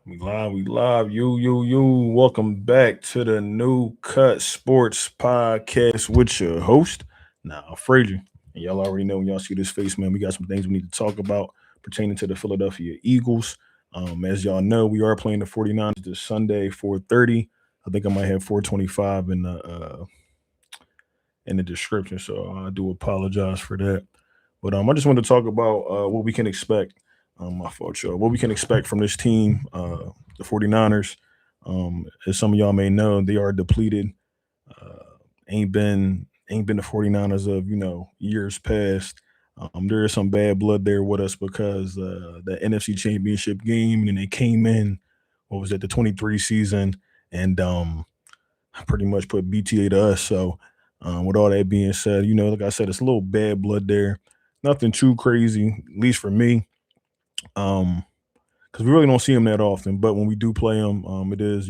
We live. You. Welcome back to the New Cut Sports Podcast with your host, now Frazier. And y'all already know when y'all see this face, man, we got some things we need to talk about pertaining to the Philadelphia Eagles. As y'all know, we are playing the 49ers this Sunday, 4:30. I think I might have 4:25 in the description, so I do apologize for that. But I just wanted to talk about what we can expect. My fault, y'all. What we can expect from this team, the 49ers. As some of y'all may know, they are depleted. Uh, ain't been the 49ers of years past. There is some bad blood there with us because the NFC Championship game, and they came in. What was it, the 23 season, and pretty much put BTA to us. So, with all that being said, like I said, it's a little bad blood there. Nothing too crazy, at least for me. Um, because we really don't see him that often. But when we do play him, it is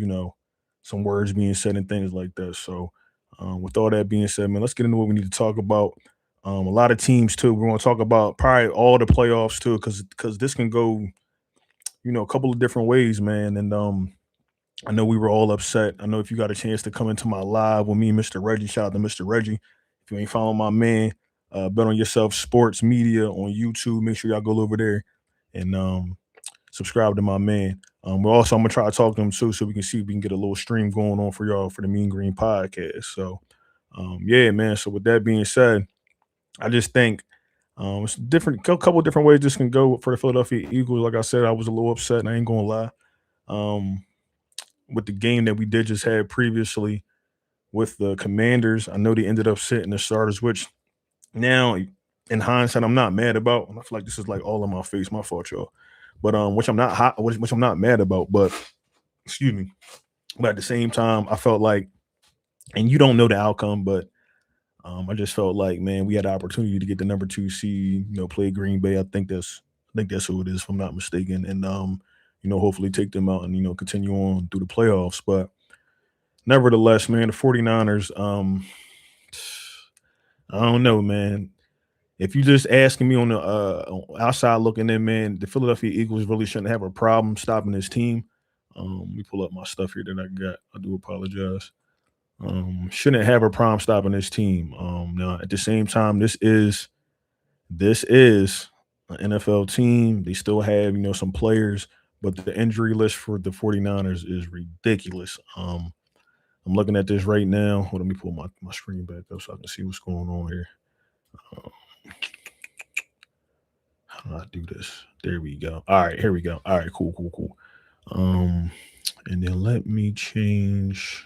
some words being said and things like that. So, with all that being said, man, let's get into what we need to talk about. A lot of teams too. We're going to talk about probably all the playoffs too, because this can go a couple of different ways, man. And I know we were all upset. I know if you got a chance to come into my live with me and Mr. Reggie, shout out to Mr. Reggie. If you ain't following my man, Bet on Yourself Sports Media on YouTube. Make sure y'all go over there and subscribe to my man. We're also I'm gonna try to talk to him too, so we can see if we can get a little stream going on for y'all for the Mean Green podcast. So, yeah, man. So with that being said, I just think it's different, a couple of different ways this can go for the Philadelphia Eagles. Like I said, I was a little upset, and I ain't gonna lie. Um, with the game that we did just had previously with the Commanders, I know they ended up sitting the starters, which now in hindsight I'm not mad about. And I feel like this is like all in my face, my fault, y'all. But which I'm not hot, which I'm not mad about. But excuse me. But at the same time, I felt like, and you don't know the outcome, but I just felt like, man, we had the opportunity to get the number 2 seed, play Green Bay. I think that's who it is, if I'm not mistaken, and hopefully take them out and continue on through the playoffs. But nevertheless, man, the 49ers, I don't know, man. If you just asking me on the outside looking in, man, the Philadelphia Eagles really shouldn't have a problem stopping this team. Let me pull up my stuff here that I got. I do apologize. Shouldn't have a problem stopping this team. Now at the same time, this is an NFL team. They still have some players, but the injury list for the 49ers is ridiculous. I'm looking at this right now. Hold on, let me pull my screen back up so I can see what's going on here. Um, how do I do this? There we go. All right, here we go. All right, cool. Um, and then let me change.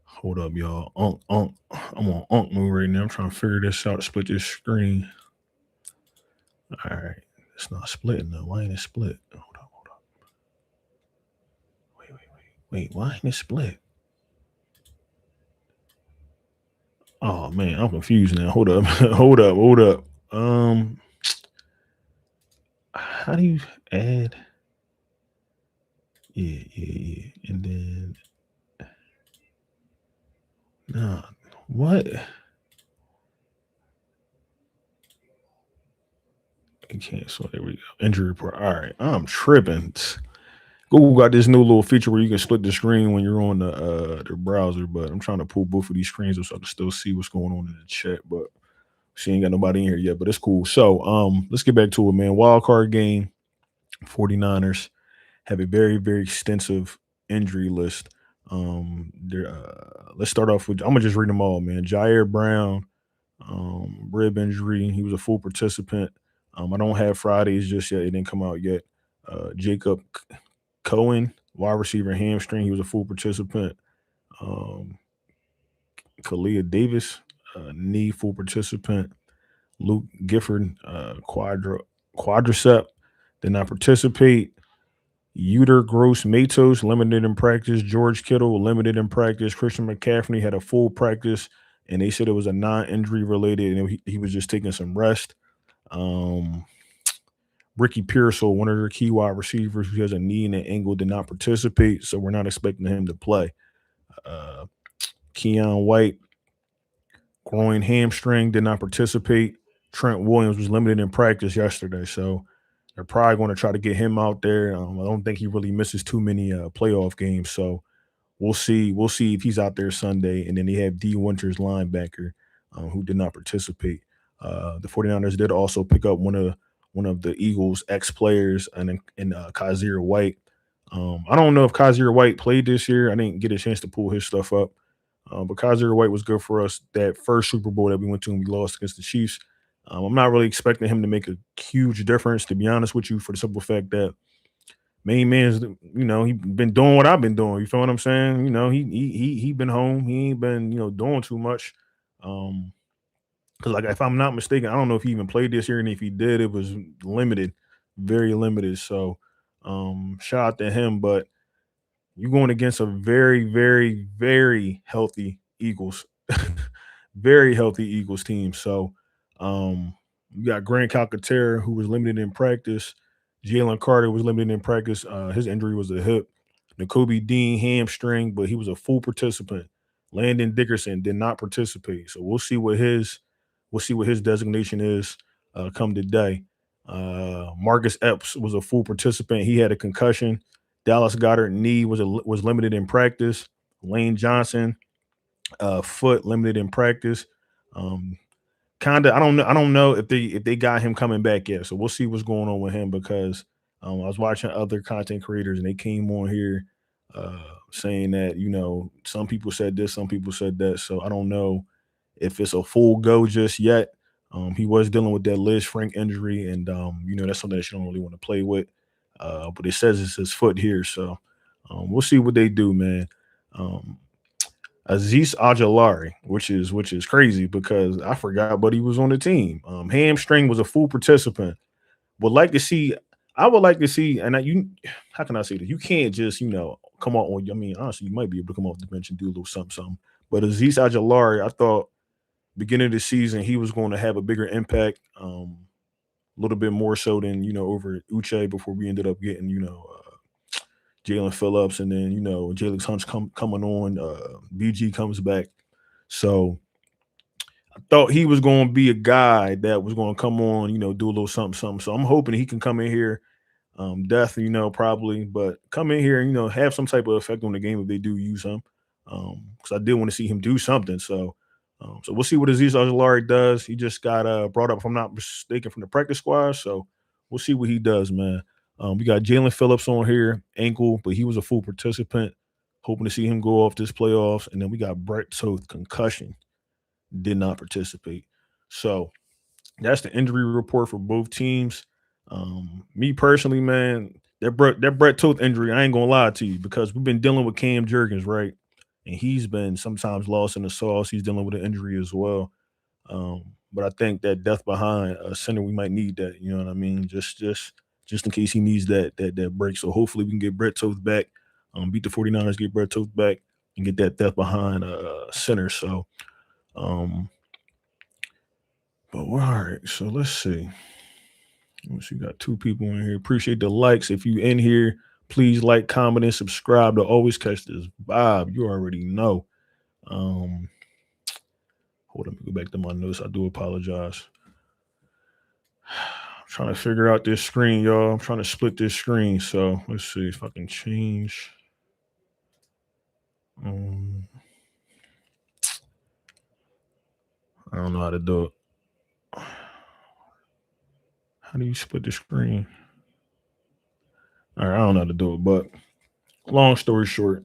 Hold up, y'all. I'm on Unk move right now. I'm trying to figure this out to split this screen. All right, it's not splitting though. Why ain't it split? Hold up. Wait. Why ain't it split? Oh man, I'm confused now. Hold up, hold up. How do you add? Yeah. And then nah, what? I can't. So there we go. Injury report. All right, I'm tripping. Google got this new little feature where you can split the screen when you're on the browser, but I'm trying to pull both of these screens up so I can still see what's going on in the chat. But she ain't got nobody in here yet, but it's cool. So let's get back to it, man. Wild card game. 49ers have a very, very extensive injury list. Let's start off with, I'm gonna just read them all, man. Jair Brown, rib injury. He was a full participant. I don't have Fridays just yet. It didn't come out yet. Jacob Cohen, wide receiver, hamstring. He was a full participant. Um, Kalia Davis, knee, full participant. Luke Gifford, quadricep, did not participate. Uter Gross Matos, limited in practice. George Kittle, limited in practice. Christian McCaffrey had a full practice, and they said it was a non-injury related, and he was just taking some rest. Um, Ricky Pearsall, one of their key wide receivers who has a knee and an ankle, did not participate, so we're not expecting him to play. Uh, Keon White, groin hamstring, did not participate. Trent Williams was limited in practice yesterday, so They're probably going to try to get him out there. I don't think he really misses too many playoff games. So we'll see. We'll see if he's out there Sunday. And then they have D. Winters, linebacker, who did not participate. The 49ers did also pick up one of the Eagles' ex-players and Kazir White. I don't know if Kazir White played this year. I didn't get a chance to pull his stuff up. But Kazir White was good for us that first Super Bowl that we went to and we lost against the Chiefs. I'm not really expecting him to make a huge difference, to be honest with you, for the simple fact that main man's, he been doing what I've been doing. You feel what I'm saying? He been home. He ain't been, doing too much. Because like if I'm not mistaken, I don't know if he even played this year, and if he did, it was limited, very limited. So shout out to him. But you're going against a very, very, very healthy Eagles, very healthy Eagles team. So you got Grant Calcaterra, who was limited in practice. Jalen Carter was limited in practice. His injury was a hip. Nakobe Dean hamstring, but he was a full participant. Landon Dickerson did not participate. So we'll see what his designation is come today. Marcus Epps was a full participant. He had a concussion. Dallas Goddard knee was limited in practice. Lane Johnson foot limited in practice. Um, Kinda, I don't know if they got him coming back yet. So we'll see what's going on with him because I was watching other content creators and they came on here saying that some people said this, some people said that. So I don't know if it's a full go just yet. He was dealing with that Liz Frank injury, and that's something that you don't really want to play with. But it says it's his foot here, so we'll see what they do, man. Um, Aziz Ajalari, which is crazy because I forgot, but he was on the team. Hamstring was a full participant. Would like to see. I would like to see, and how can I say this? You can't just come out on. I mean, honestly, you might be able to come off the bench and do a little something, something. But Aziz Ajalari, I thought beginning of the season he was going to have a bigger impact, a little bit more so than over Uche before we ended up getting Jalen Phillips, and then Jalen Hunt's coming on. BG comes back, so I thought he was going to be a guy that was going to come on, do a little something, something. So I'm hoping he can come in here, death, probably, but come in here and have some type of effect on the game if they do use him, because I did want to see him do something. So we'll see what Aziz Ojulari does. He just got brought up, if I'm not mistaken, from the practice squad. So we'll see what he does, man. We got Jalen Phillips on here, ankle, but he was a full participant. Hoping to see him go off this playoffs. And then we got Brett Toth, concussion, did not participate. So that's the injury report for both teams. Me personally, man, that Brett Toth injury, I ain't gonna lie to you, because we've been dealing with Cam Jurgens, right? And he's been sometimes lost in the sauce. He's dealing with an injury as well. But I think that depth behind a center, we might need that. You know what I mean? Just in case he needs that break. So hopefully we can get Brett Toth back, beat the 49ers, get Brett Toth back, and get that depth behind center. So, but all right. So let's see. We got two people in here. Appreciate the likes. If you in here, please like, comment, and subscribe to always catch this vibe. You already know. Um, Hold on, let me go back to my notes. I do apologize. I'm trying to figure out this screen, y'all. I'm trying to split this screen. So let's see if I can change. I don't know how to do it. How do you split the screen? All right, I don't know how to do it, but long story short,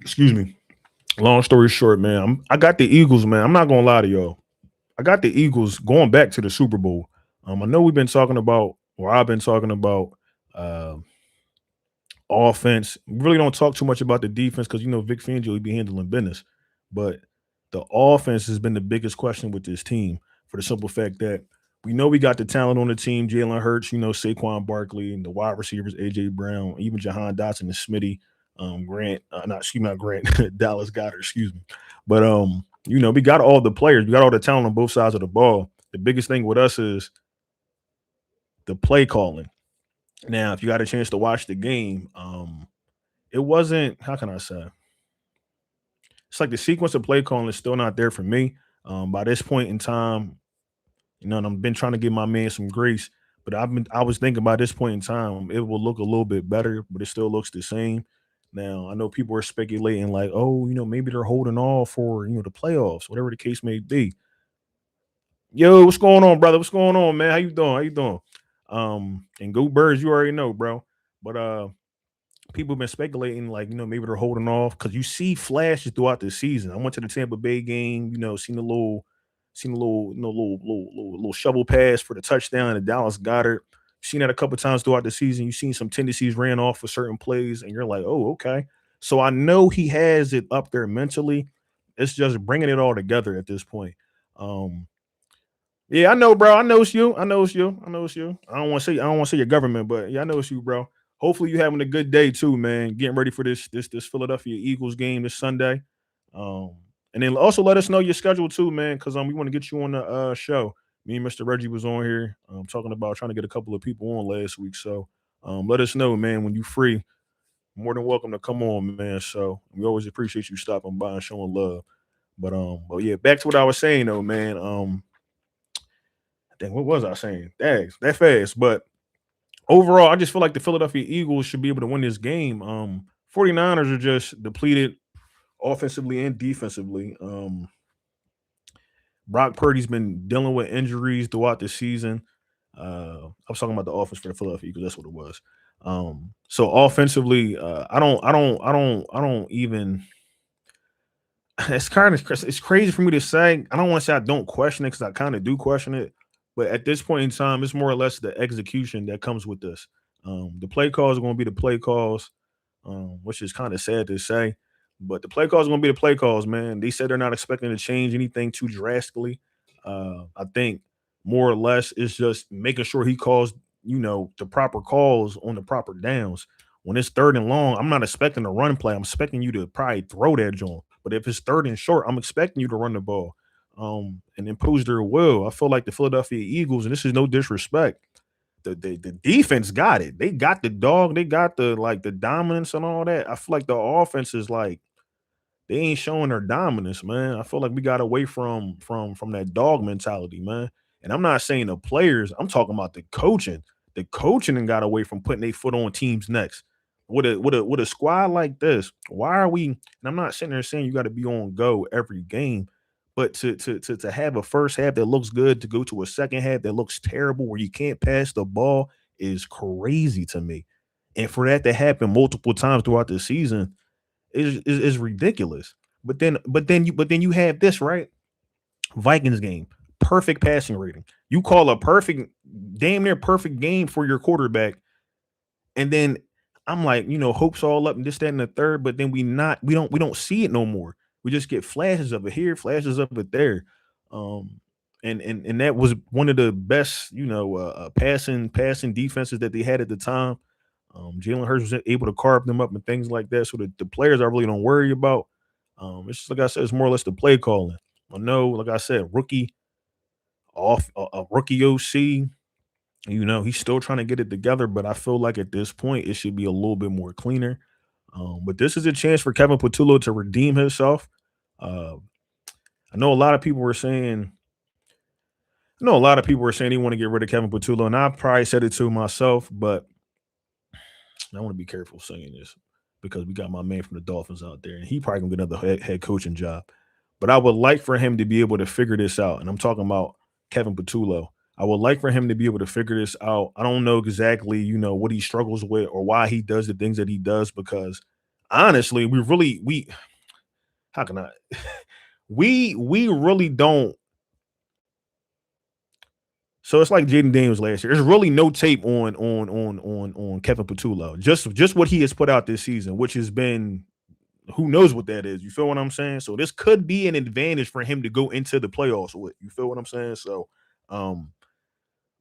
excuse me. Long story short, man, I got the Eagles, man. I'm not gonna lie to y'all. I got the Eagles going back to the Super Bowl. I know we've been talking about, or I've been talking about, uh, offense. We really don't talk too much about the defense because Vic Fangio will be handling business. But the offense has been the biggest question with this team for the simple fact that we know we got the talent on the team. Jalen Hurts, Saquon Barkley, and the wide receivers, AJ Brown, even Jahan Dotson and Smitty, Grant, not Grant, Dallas Goddard, excuse me. But we got all the players, we got all the talent on both sides of the ball. The biggest thing with us is the play calling. Now, if you got a chance to watch the game, it wasn't, how can I say? It's like the sequence of play calling is still not there for me. By this point in time, and I've been trying to give my man some grace, But I was thinking by this point in time, it will look a little bit better, but it still looks the same. Now, I know people are speculating like, oh, maybe they're holding off for, the playoffs, whatever the case may be. Yo, what's going on, brother? What's going on, man? How you doing? How you doing? And go Birds, you already know, bro. But people have been speculating like, maybe they're holding off because you see flashes throughout the season. I went to the Tampa Bay game, seen a little, little shovel pass for the touchdown to Dallas Goddard. Seen that a couple times throughout the season. You've seen some tendencies ran off for certain plays, and you're like, oh, okay. So I know he has it up there mentally. It's just bringing it all together at this point. Um, yeah, I know, bro. I know it's you. I know it's you. I know it's you. I don't want to say your government, but yeah, I know it's you, bro. Hopefully you having a good day too, man. Getting ready for this Philadelphia Eagles game this Sunday. Um, and then also let us know your schedule too, man, because we want to get you on the show. Me and Mr. Reggie was on here talking about trying to get a couple of people on last week. So let us know, man, when you free. More than welcome to come on, man. So we always appreciate you stopping by and showing love. But yeah, back to what I was saying though, man. Dang, what was I saying? Dang, that fast. But overall, I just feel like the Philadelphia Eagles should be able to win this game. 49ers are just depleted offensively and defensively. Brock Purdy's been dealing with injuries throughout the season. I was talking about the offense for the Philadelphia Eagles. That's what it was. So offensively, I don't even. It's crazy for me to say. I don't want to say I don't question it because I kind of do question it, but at this point in time, it's more or less the execution that comes with this. The play calls are going to be the play calls, which is kind of sad to say, but the play calls are going to be the play calls. Man, they said they're not expecting to change anything too drastically. I think more or less it's just making sure he calls, the proper calls on the proper downs. When it's third and long, I'm not expecting a run play. I'm expecting you to probably throw that joint. But if it's third and short, I'm expecting you to run the ball and impose their will. I feel like the Philadelphia Eagles, and this is no disrespect, the defense got it. They got the dog. They got the dominance and all that. I feel like the offense is like they ain't showing their dominance, man. I feel like we got away from that dog mentality, man. And I'm not saying the players. I'm talking about the coaching. The coaching and got away from putting their foot on teams' necks. With a squad like this, why are we? And I'm not sitting there saying you got to be on go every game, but to have a first half that looks good to go to a second half that looks terrible where you can't pass the ball is crazy to me. And for that to happen multiple times throughout the season is ridiculous. But then you have this right Vikings game, perfect passing rating. You call a perfect, damn near perfect game for your quarterback, and then I'm like, hopes all up and this, that, and the third, but then we don't see it no more. We just get flashes of it here, flashes of it there. Um, and that was one of the best, passing defenses that they had at the time. Jalen Hurts was able to carve them up and things like that. So the players I really don't worry about. It's just like I said, it's more or less the play calling. I know, like I said, rookie OC. He's still trying to get it together, but I feel like at this point it should be a little bit more cleaner. But this is a chance for Kevin Patullo to redeem himself. Uh, I know a lot of people were saying, they want to get rid of Kevin Patullo, and I probably said it to myself, but I want to be careful saying this because we got my man from the Dolphins out there, and he probably gonna get another head coaching job. But I would like for him to be able to figure this out, and I'm talking about Kevin Patullo. I would like for him to be able to figure this out. I don't know exactly, what he struggles with or why he does the things that he does because honestly, we how can I we really don't. So it's like Jaden Daniels last year. There's really no tape on Kevin Patullo. Just what he has put out this season, which has been who knows what that is. You feel what I'm saying? So this could be an advantage for him to go into the playoffs with. You feel what I'm saying? So um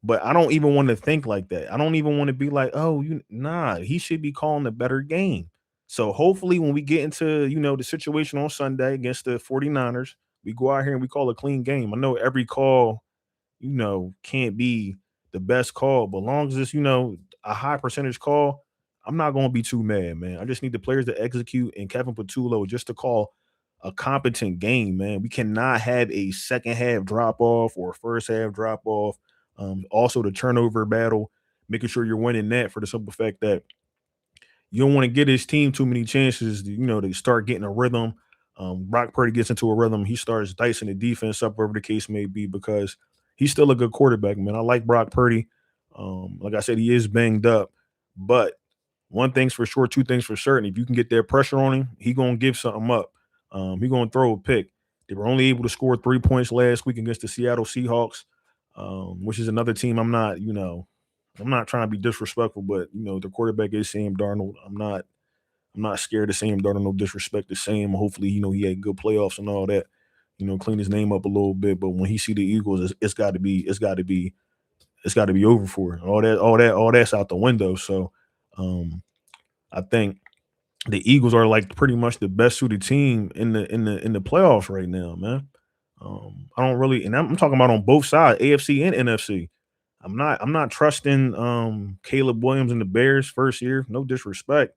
but I don't even want to think like that. I don't even want to be like, oh, he should be calling a better game. So hopefully when we get into, the situation on Sunday against the 49ers, we go out here and we call a clean game. I know every call can't be the best call, but long as it's, a high percentage call, I'm not going to be too mad, man. I just need the players to execute and Kevin Patullo just to call a competent game, man. We cannot have a second half drop off or a first half drop off. Also, the turnover battle, making sure you're winning that for the simple fact that you don't want to get his team too many chances, to start getting a rhythm. Brock Purdy gets into a rhythm. He starts dicing the defense up, wherever the case may be, because he's still a good quarterback, man. I like Brock Purdy. Like I said, he is banged up, but one thing's for sure, two things for certain. If you can get that pressure on him, he gonna give something up. He gonna throw a pick. They were only able to score 3 points last week against the Seattle Seahawks, which is another team. I'm not trying to be disrespectful, but the quarterback is Sam Darnold. I'm not scared of Sam Darnold. No disrespect to Sam. Hopefully, he had good playoffs and all that. Clean his name up a little bit. But when he see the Eagles, it's got to be over for him. All that's out the window. So, I think the Eagles are like pretty much the best suited team in the playoffs right now, man. I don't really, and I'm talking about on both sides, AFC and NFC. I'm not trusting Caleb Williams and the Bears first year. No disrespect.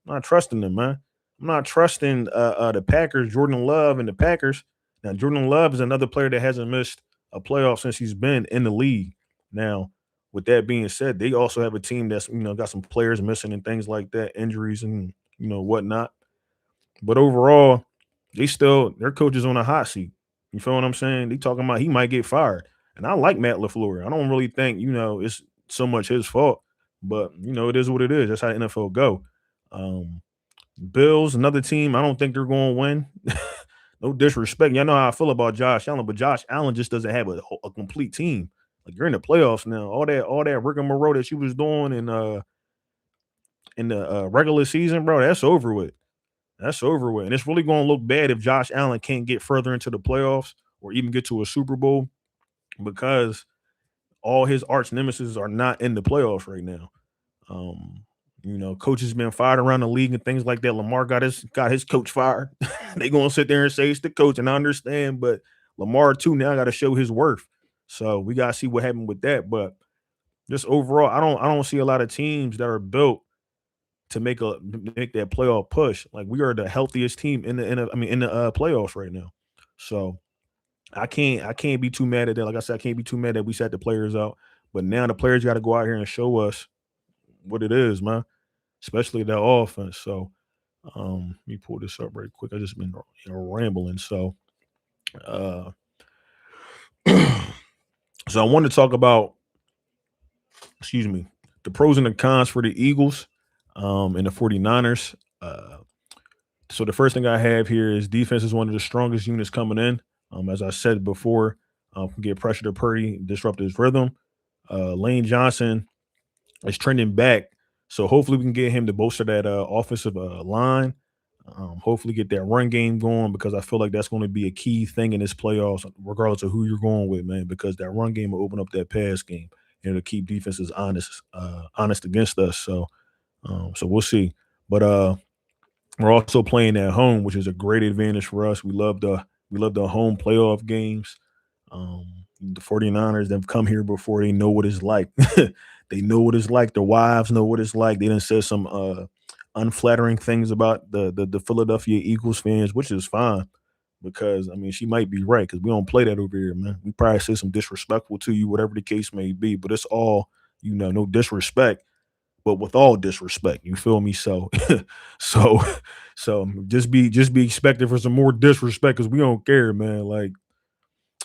I'm not trusting them, man. I'm not trusting the Packers, Jordan Love and the Packers. Now, Jordan Love is another player that hasn't missed a playoff since he's been in the league. Now, with that being said, they also have a team that's got some players missing and things like that, injuries and whatnot. But overall, their coach is on a hot seat. You feel what I'm saying? They talking about he might get fired. And I like Matt LaFleur. I don't really think, it's so much his fault. But, it is what it is. That's how the NFL go. Um, Bills, another team. I don't think they're going to win. No disrespect. Y'all know how I feel about Josh Allen, but Josh Allen just doesn't have a complete team. Like, you're in the playoffs now. All that rigmarole that she was doing in the regular season, bro, that's over with. That's over with. And it's really going to look bad if Josh Allen can't get further into the playoffs or even get to a Super Bowl, because all his arch nemesis are not in the playoffs right now. Coaches been fired around the league and things like that. Lamar got his coach fired. They gonna sit there and say it's the coach, and I understand, but Lamar too now got to show his worth. So we gotta see what happened with that. But just overall, I don't see a lot of teams that are built to make that playoff push. Like, we are the healthiest team in the playoffs right now. So I can't be too mad at that. Like I said, I can't be too mad that we sat the players out. But now the players got to go out here and show us what it is, man. Especially that offense. So let me pull this up right quick. I just been rambling. So uh so I want to talk about, excuse me, the pros and the cons for the Eagles and the 49ers. So the first thing I have here is defense is one of the strongest units coming in. As I said before, can get pressure to Purdy, disrupt his rhythm. Lane Johnson is trending back, so hopefully we can get him to bolster that offensive line. Hopefully get that run game going, because I feel like that's going to be a key thing in this playoffs, regardless of who you're going with, man. Because that run game will open up that pass game and it'll keep defenses honest against us. So we'll see. But we're also playing at home, which is a great advantage for us. We love the home playoff games. The 49ers, they've come here before. They know what it's like. They know what it's like. Their wives know what it's like. They done said some unflattering things about the Philadelphia Eagles fans, which is fine, because she might be right, because we don't play that over here, man. We probably say some disrespectful to you, whatever the case may be, but it's all, no disrespect, but with all disrespect. You feel me? So so just be expected for some more disrespect, because we don't care, man. Like,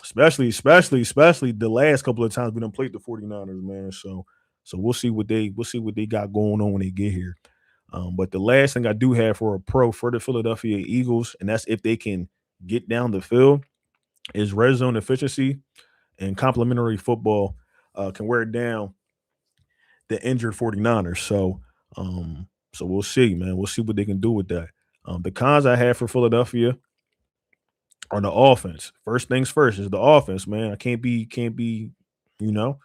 especially the last couple of times we done played the 49ers, man. So we'll see what they got going on when they get here. But the last thing I do have for a pro for the Philadelphia Eagles, and that's if they can get down the field, is red zone efficiency and complementary football can wear down the injured 49ers. So we'll see, man. We'll see what they can do with that. The cons I have for Philadelphia are the offense. First things first is the offense, man. I you know,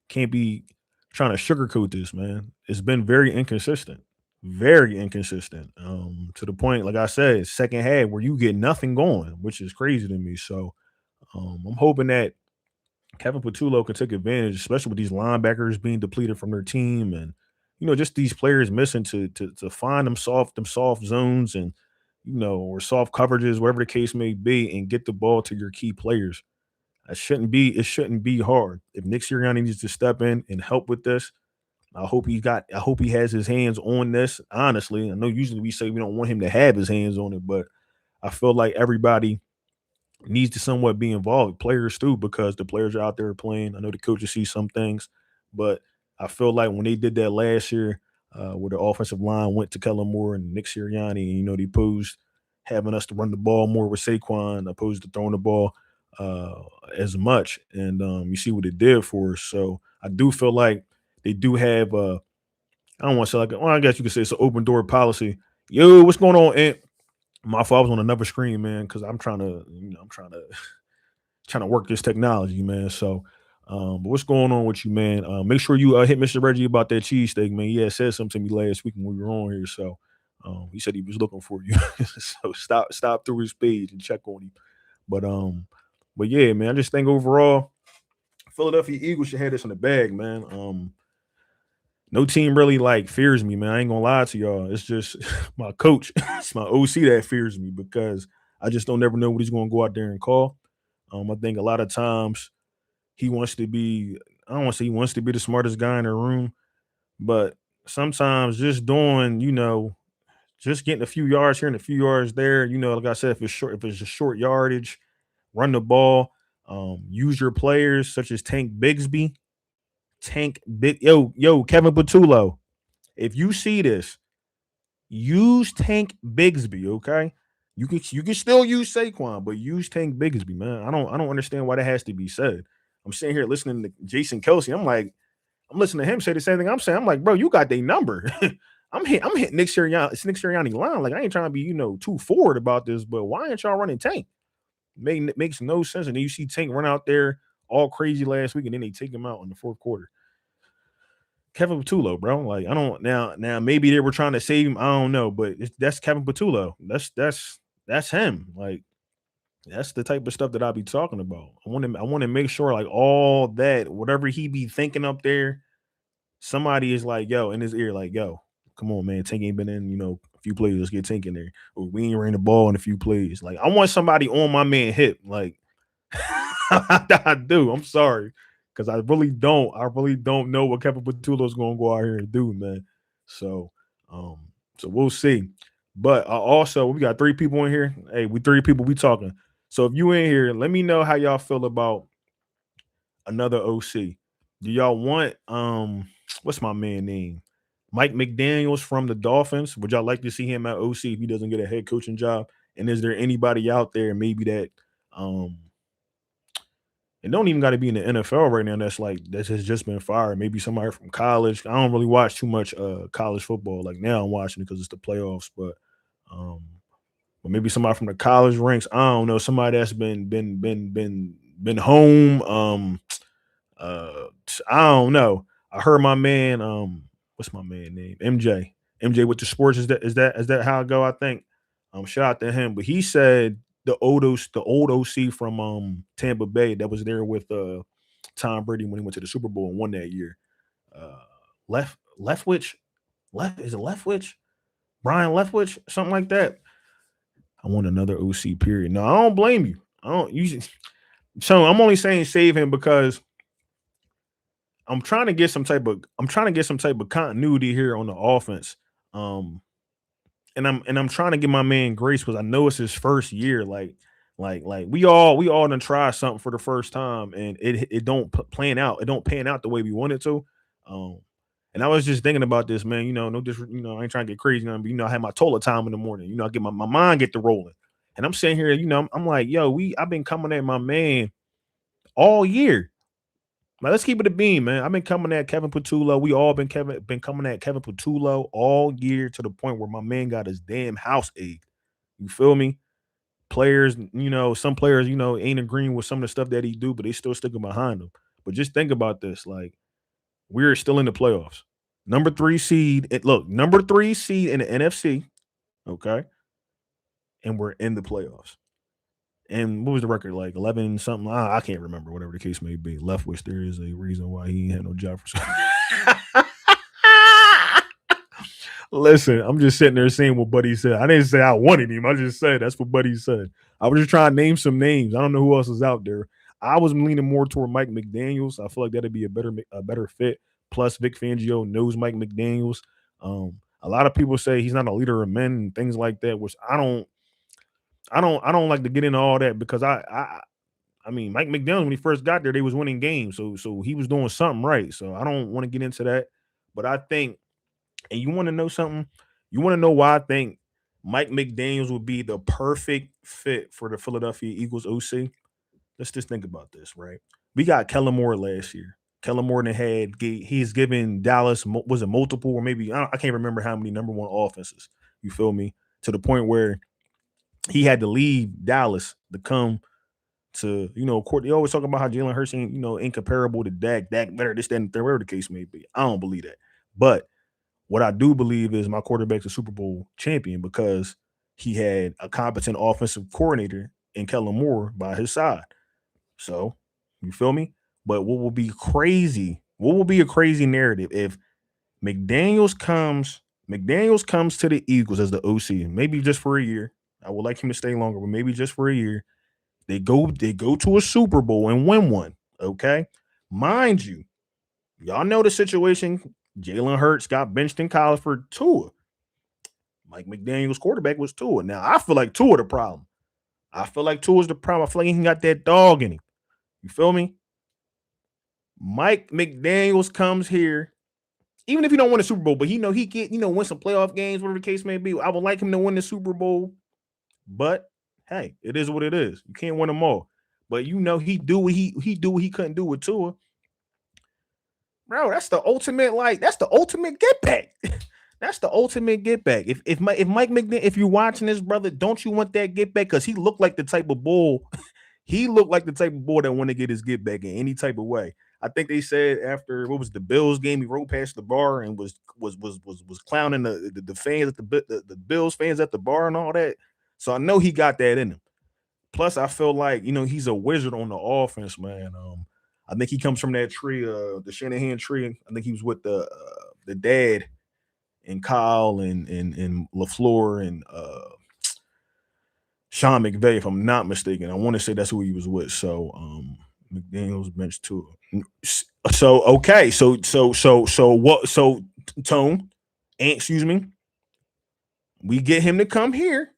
can't be trying to sugarcoat this, man. It's been very inconsistent. Very inconsistent. To the point, like I said, second half where you get nothing going, which is crazy to me. So I'm hoping that Kevin Patullo can take advantage, especially with these linebackers being depleted from their team, and just these players missing to find them soft zones, and or soft coverages, whatever the case may be, and get the ball to your key players. It shouldn't be hard. If Nick Sirianni needs to step in and help with this, I hope he has his hands on this. Honestly, I know usually we say we don't want him to have his hands on it, but I feel like everybody needs to somewhat be involved. Players too, because the players are out there playing. I know the coaches see some things, but I feel like when they did that last year, where the offensive line went to Kellen Moore and Nick Sirianni, and they posed having us to run the ball more with Saquon opposed to throwing the ball uh, as much, and you see what it did for us. So I do feel like they do have I don't want to say like, well, I guess you could say it's an open door policy. Yo, what's going on, Ant? My fault. I was on another screen, man, because I'm trying to, I'm trying to work this technology, man. So, but what's going on with you, man? Make sure you hit Mr. Reggie about that cheesesteak, man. He had said something to me last week when we were on here. So, he said he was looking for you. So stop through his page and check on him. But but yeah, man. I just think overall, Philadelphia Eagles should have this in the bag, man. No team really like fears me, man. I ain't gonna lie to y'all. It's just my coach, it's my OC that fears me because I just don't never know what he's gonna go out there and call. I think a lot of times he wants to be, I don't want to say he wants to be the smartest guy in the room, but sometimes just doing, just getting a few yards here and a few yards there, like I said, if it's a short yardage, run the ball, use your players such as Kevin Patullo. If you see this, use Tank Bigsby, okay? You can still use Saquon, but use Tank Bigsby, man. I don't understand why that has to be said. I'm sitting here listening to Jason Kelsey. I'm listening to him say the same thing I'm saying. I'm like, bro, you got their number. I'm hitting Nick Sirianni line. Like, I ain't trying to be, too forward about this, but why ain't y'all running Tank? Makes no sense. And then you see Tank run out there all crazy last week, and then they take him out in the fourth quarter. Kevin Patullo, bro. Like, I don't now maybe they were trying to save him. I don't know, but that's Kevin Patullo. That's him. Like, that's the type of stuff that I'll be talking about. I want to make sure like all that, whatever he be thinking up there, somebody is like, yo, in his ear, like, yo, come on, man. Tank ain't been in, a few plays. Let's get Tank in there. Or we ain't ran the ball in a few plays. Like, I want somebody on my man hip. Like, I do. I'm sorry. Because I really don't know what Kevin Patullo's gonna go out here and do, man. So so we'll see. But also we got three people in here. Hey, we three people, we talking. So if you in here, let me know how y'all feel about another OC. Do y'all want what's my man name? Mike McDaniels from the Dolphins. Would y'all like to see him at OC if he doesn't get a head coaching job? And is there anybody out there maybe that and don't even got to be in the NFL right now that has just been fired? Maybe somebody from college. I don't really watch too much college football. Like, now I'm watching it because it's the playoffs, um but maybe somebody from the college ranks. I don't know, somebody that's been home. I don't know. I heard my man, what's my man name? MJ with the sports. Is that how it go? I think. Shout out to him. But he said the old OC from Tampa Bay that was there with Tom Brady when he went to the Super Bowl and won that year. Uh Leftwich. Is it Leftwich? Brian Leftwich, something like that. I want another OC period. No, I don't blame you. I don't usually. So I'm only saying save him because I'm trying to get some type of continuity here on the offense. Um, and I'm trying to give my man grace because I know it's his first year. Like we all done try something for the first time and it don't plan out. It don't pan out the way we want it to. Um, and I was just thinking about this, man. No, I ain't trying to get crazy, but I had my toilet time in the morning. I get my mind get to rolling, and I'm sitting here. I'm like, yo, I've been coming at my man all year. Now let's keep it a beam, man. I've been coming at Kevin Patullo. We all been coming at Kevin Patullo all year to the point where my man got his damn house egged. You feel me? Players, some players, ain't agreeing with some of the stuff that he do, but they still sticking behind him. But just think about this: like, we're still in the playoffs. Number 3 seed. Number 3 seed in the NFC. Okay, and we're in the playoffs. And what was the record, like 11 something? I can't remember. Whatever the case may be. Leftwich, there is a reason why he ain't had no job for some. Listen, I'm just sitting there saying what Buddy said. I didn't say I wanted him. I just said that's what Buddy said. I was just trying to name some names. I don't know who else is out there. I was leaning more toward Mike McDaniels. I feel like that'd be a better fit. Plus, Vic Fangio knows Mike McDaniels. A lot of people say he's not a leader of men and things like that, which I don't like to get into all that because I mean Mike McDaniels when he first got there, they was winning games, so he was doing something right. So I don't want to get into that, but I think, and you want to know something, you want to know why I think Mike McDaniels would be the perfect fit for the Philadelphia Eagles OC. Let's just think about this, right? We got Kellen Moore last year. Kellen Moore he's given Dallas was it multiple or maybe I can't remember how many number one offenses. You feel me? To the point where he had to leave Dallas to come to court. They always talk about how Jalen Hurts ain't incomparable to Dak. Dak better this, that, and the third, whatever the case may be. I don't believe that, but what I do believe is my quarterback's a Super Bowl champion because he had a competent offensive coordinator in Kellen Moore by his side. So you feel me? But what will be crazy? What will be a crazy narrative if McDaniels comes to the Eagles as the OC, maybe just for a year. I would like him to stay longer, but maybe just for a year. They go to a Super Bowl and win one. Okay. Mind you, y'all know the situation. Jalen Hurts got benched in college for Tua. Mike McDaniel's quarterback was Tua. Now I feel like Tua the problem. I feel like Tua's the problem. I feel like he got that dog in him. You feel me? Mike McDaniels comes here, even if he don't win a Super Bowl, but he get win some playoff games, whatever the case may be. I would like him to win the Super Bowl, but hey, it is what it is. You can't win them all. But he do what he couldn't do with Tua. Bro, that's the ultimate get back. That's the ultimate get back. If Mike McDaniel, if you're watching this, brother, don't you want that get back? Because he looked like the type of bull. He looked like the type of boy that want to get his get back in any type of way. I think they said after what was the Bills game, he rode past the bar and was clowning the fans at the Bills fans at the bar and all that. So I know he got that in him. Plus, I feel like he's a wizard on the offense, man. I think he comes from that tree, the Shanahan tree. I think he was with the dad and Kyle and LaFleur and Sean McVay, if I'm not mistaken. I want to say that's who he was with. So McDaniels bench too. So okay, so what? So Tone, excuse me, we get him to come here.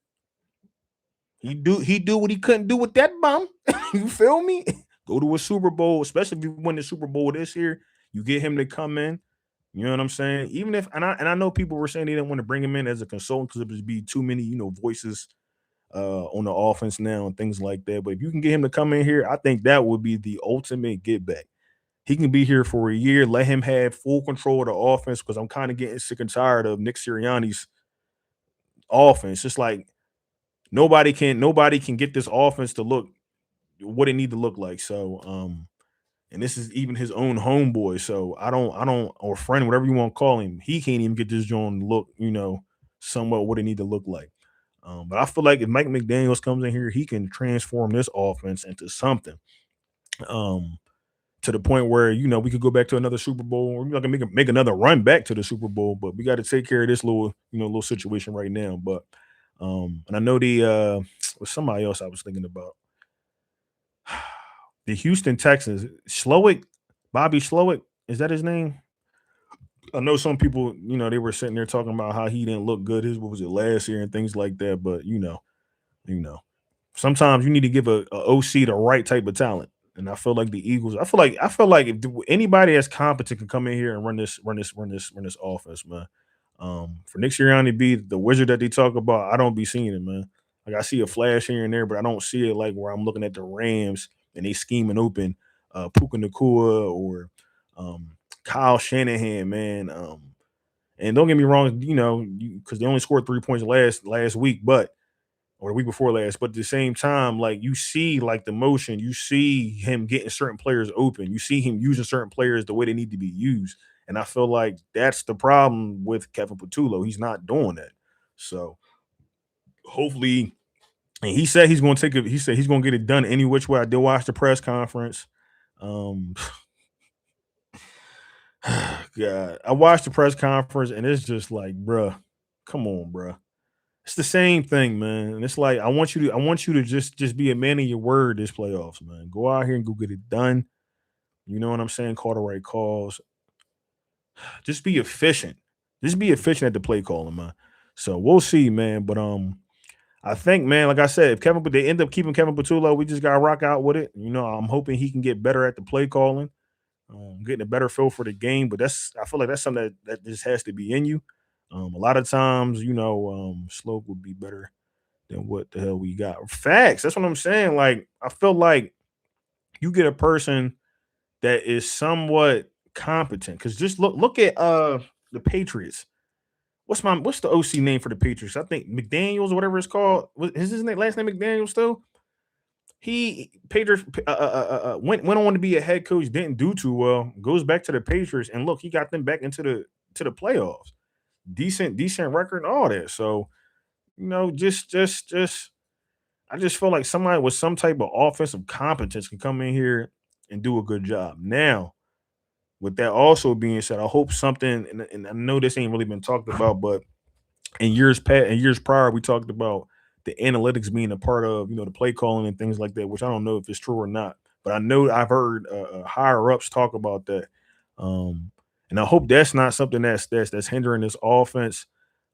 He do what he couldn't do with that bum. You feel me? Go to a Super Bowl, especially if you win the Super Bowl this year. You get him to come in. You know what I'm saying? Even if I know people were saying they didn't want to bring him in as a consultant because it would be too many voices on the offense now and things like that. But if you can get him to come in here, I think that would be the ultimate get back. He can be here for a year. Let him have full control of the offense because I'm kind of getting sick and tired of Nick Sirianni's offense. Just like nobody can get this offense to look what it need to look like. So and this is even his own homeboy. So I don't or friend, whatever you want to call him, he can't even get this joint to look, somewhat what it need to look like. But I feel like if Mike McDaniels comes in here, he can transform this offense into something. Um, to the point where we could go back to another Super Bowl, or we can make another run back to the Super Bowl. But we got to take care of this little situation right now. But and I know was somebody else I was thinking about. The Houston Texans, Slowick, Bobby Slowick, is that his name? I know some people, they were sitting there talking about how he didn't look good. His what was it last year and things like that. But you know, sometimes you need to give a OC the right type of talent. And I feel like the Eagles. I feel like if anybody that's competent can come in here and run this offense, man. For Nick Sirianni to be the wizard that they talk about, I don't be seeing it, man. Like I see a flash here and there, but I don't see it like where I'm looking at the Rams and they scheming open Puka Nakua or Kyle Shanahan, man. And don't get me wrong, because they only scored 3 points last week, but or the week before last. But at the same time, like you see, like the motion, you see him getting certain players open. You see him using certain players the way they need to be used. And I feel like that's the problem with Kevin Patullo. He's not doing that. So hopefully, and he said he's going to take it. He said he's going to get it done any which way. I did watch the press conference. Um, God, I watched the press conference, and it's just like, bruh, come on, bruh. It's the same thing, man. And it's like I want you to just be a man of your word this playoffs, man. Go out here and go get it done. You know what I'm saying? Call the right calls. Just be efficient. Just be efficient at the play calling, man. So we'll see, man. But I think, man, like I said, if Kevin, but they end up keeping Kevin Patullo, we just gotta rock out with it. You know, I'm hoping he can get better at the play calling, getting a better feel for the game. But I feel like that's something that just has to be in you. A lot of times, slope would be better than what the hell we got. Facts. That's what I'm saying. Like, I feel like you get a person that is somewhat competent. Because just look at the Patriots. What's the OC name for the Patriots? I think McDaniels or whatever it's called. Is his last name McDaniels still? He Patriots went on to be a head coach, didn't do too well. Goes back to the Patriots, and look, he got them back into the playoffs. Decent record, and all that. So just I just feel like somebody with some type of offensive competence can come in here and do a good job. Now, with that also being said, I hope something, and I know this ain't really been talked about, but in years prior, we talked about the analytics being a part of the play calling and things like that, which I don't know if it's true or not, but I know I've heard higher ups talk about that, and I hope that's not something that's hindering this offense.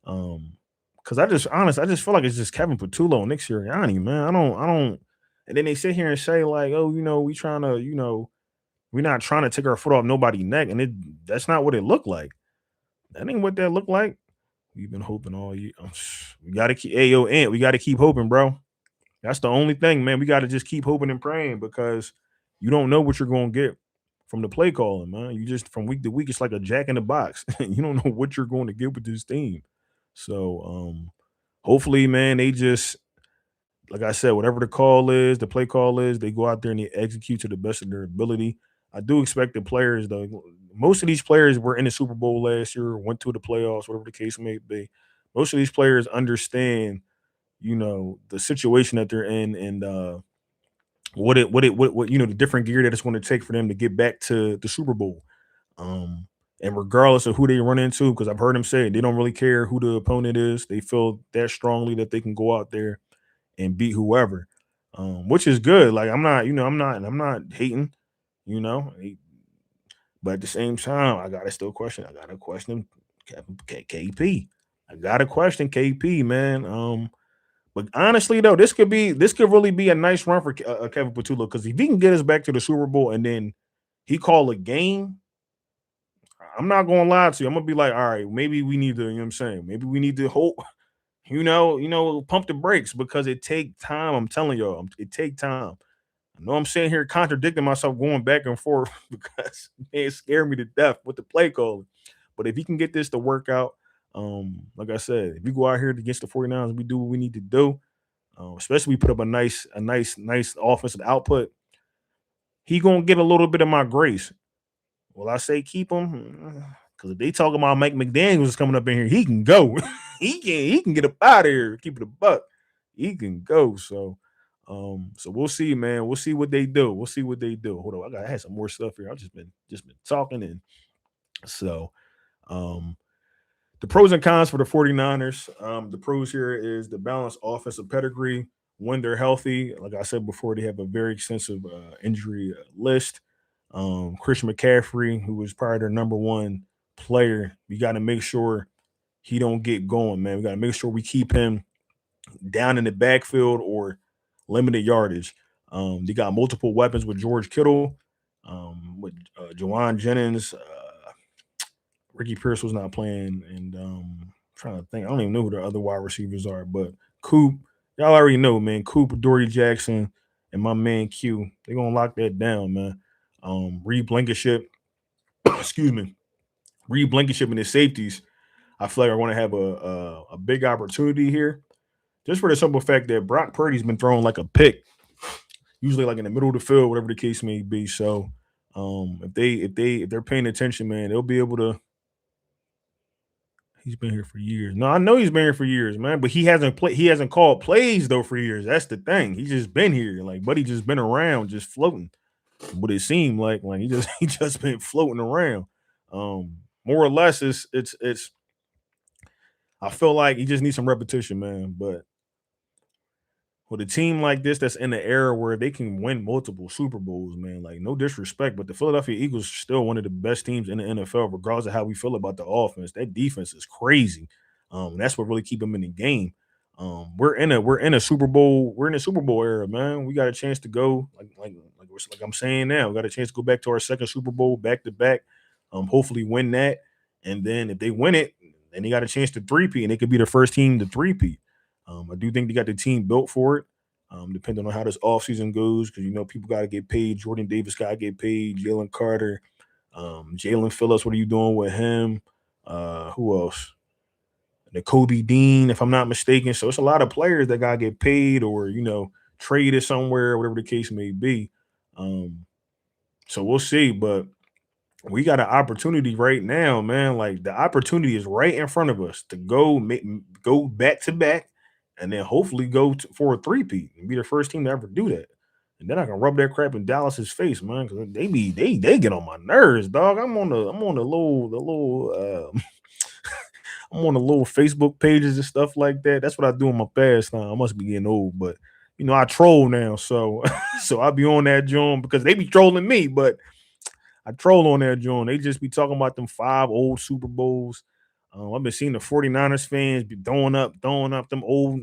Because I just feel like it's just Kevin Patullo and Nick Sirianni, man. I don't. And then they sit here and say like, oh, we trying to, we're not trying to take our foot off nobody's neck, and that's not what it looked like. That ain't what that looked like. We've been hoping all year. We got to keep Ayo Ant. We got to keep hoping, bro. That's the only thing, man. We got to just keep hoping and praying because you don't know what you're going to get from the play calling, man. You just from week to week, it's like a jack in the box. You don't know what you're going to get with this team. So, hopefully, man, they just like I said, whatever the call is, the play call is, they go out there and they execute to the best of their ability. I do expect the players, though. Most of these players were in the Super Bowl last year, went to the playoffs, whatever the case may be. Most of these players understand, the situation that they're in and what the different gear that it's going to take for them to get back to the Super Bowl. And regardless of who they run into, because I've heard them say they don't really care who the opponent is. They feel that strongly that they can go out there and beat whoever, which is good. Like I'm not hating, you know, but at the same time, I gotta still question. I gotta question KP. I gotta question KP, man. But honestly, though, this could really be a nice run for Kevin Patullo because if he can get us back to the Super Bowl and then he call a game, I'm not gonna lie to you. I'm gonna be like, all right, maybe we need to, you know what I'm saying? Maybe we need to hope, pump the brakes because it take time. I'm telling y'all, it take time. I know I'm sitting here contradicting myself, going back and forth because it scared me to death with the play calling. But if he can get this to work out, like I said, if we go out here against the 49ers, we do what we need to do, especially we put up a nice offensive output, he gonna get a little bit of my grace. Well, I say keep him because if they talk about Mike McDaniels is coming up in here, he can go. he can get up out of here. Keep it a buck. He can go. So we'll see, man. We'll see what they do. We'll see what they do. Hold on, I had some more stuff here. I've just been talking and so um the pros and cons for the 49ers. The pros here is the balanced offensive pedigree when they're healthy. Like I said before, they have a very extensive injury list. Christian McCaffrey, who was probably their number one player, we got to make sure he don't get going, man. We got to make sure we keep him down in the backfield or limited yardage. They got multiple weapons with George Kittle, with Jawan Jennings. Ricky Pierce was not playing, and trying to think. I don't even know who the other wide receivers are, but Coop, y'all already know, man. Coop, Dory Jackson, and my man Q. They're gonna lock that down, man. Reed Blankenship, excuse me, Reed Blankenship and his safeties. I feel like I want to have a big opportunity here, just for the simple fact that Brock Purdy's been throwing like a pick, usually like in the middle of the field, whatever the case may be. So, if they're paying attention, man, they'll be able to. He's been here for years. No, I know he's been here for years, man. But he hasn't played. He hasn't called plays though for years. That's the thing. He's just been here, like, but he just been around, just floating. What it seemed like he just he just been floating around. More or less, it's. I feel like he just needs some repetition, man. But with a team like this that's in the era where they can win multiple Super Bowls, man, like no disrespect, but the Philadelphia Eagles are still one of the best teams in the NFL, regardless of how we feel about the offense. That defense is crazy. That's what really keep them in the game. We're in a Super Bowl, we're in a Super Bowl era, man. We got a chance to go, like I'm saying now, we got a chance to go back to our second Super Bowl back to back. Hopefully win that. And then if they win it, then they got a chance to three-peat, and they could be the first team to three-peat. I do think they got the team built for it, depending on how this offseason goes, because people got to get paid. Jordan Davis got to get paid. Jalen Carter, Jalen Phillips. What are you doing with him? Who else? The Kobe Dean, if I'm not mistaken. So it's a lot of players that got to get paid or traded somewhere, whatever the case may be. Um, so we'll see, but we got an opportunity right now, man. Like the opportunity is right in front of us to go back to back, and then hopefully for a three-peat and be the first team to ever do that. And then I can rub that crap in Dallas's face, man, because they get on my nerves, dog. I'm on I'm on the little Facebook pages and stuff like that. That's what I do in my past time. I must be getting old, but I troll now, so so I be on that joint because they be trolling me, but I troll on that joint. They just be talking about them 5 old Super Bowls. I've been seeing the 49ers fans be throwing up them old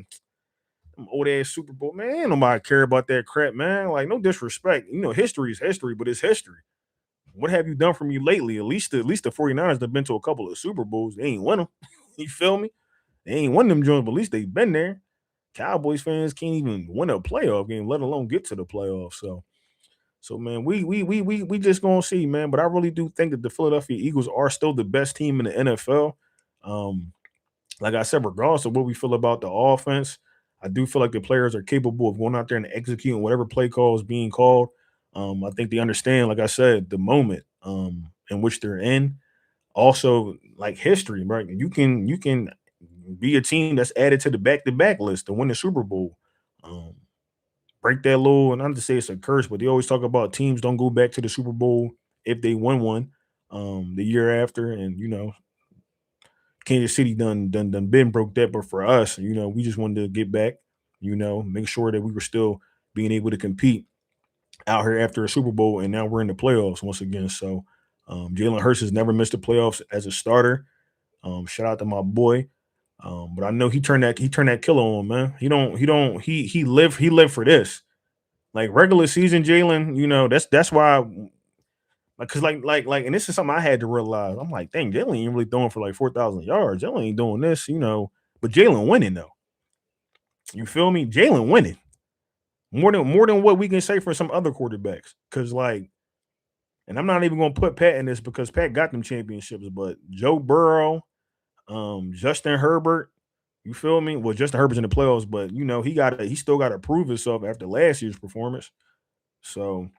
ass Super Bowl. Man, ain't nobody care about that crap, man. Like, no disrespect. History is history, but it's history. What have you done for me lately? At least the 49ers have been to a couple of Super Bowls. They ain't win them. You feel me? They ain't won them joints, but at least they've been there. Cowboys fans can't even win a playoff game, let alone get to the playoffs. So man, we just gonna see, man. But I really do think that the Philadelphia Eagles are still the best team in the NFL. Um, like I said, regardless of what we feel about the offense, I do feel like the players are capable of going out there and executing whatever play call is being called. I think they understand, like I said, the moment in which they're in. Also, like history, right? You can be a team that's added to the back-to-back list to win the Super Bowl. Um, Break that little, and not to say it's a curse, but they always talk about teams don't go back to the Super Bowl if they win one the year after. And Kansas City done been broke that, but for us, we just wanted to get back, make sure that we were still being able to compete out here after a Super Bowl, and now we're in the playoffs once again. So Jalen Hurts has never missed the playoffs as a starter. Shout out to my boy. But I know he turned that killer on, man. He lived for this. Like regular season, Jalen, that's why, because and this is something I had to realize. I'm like, dang, Jalen ain't really throwing for like 4,000 yards. Jalen ain't doing this. But Jalen winning though. You feel me? Jalen winning more than what we can say for some other quarterbacks. Because and I'm not even gonna put Pat in this because Pat got them championships, but Joe Burrow, Justin Herbert, you feel me? Well, Justin Herbert's in the playoffs, but he still gotta prove himself after last year's performance. So,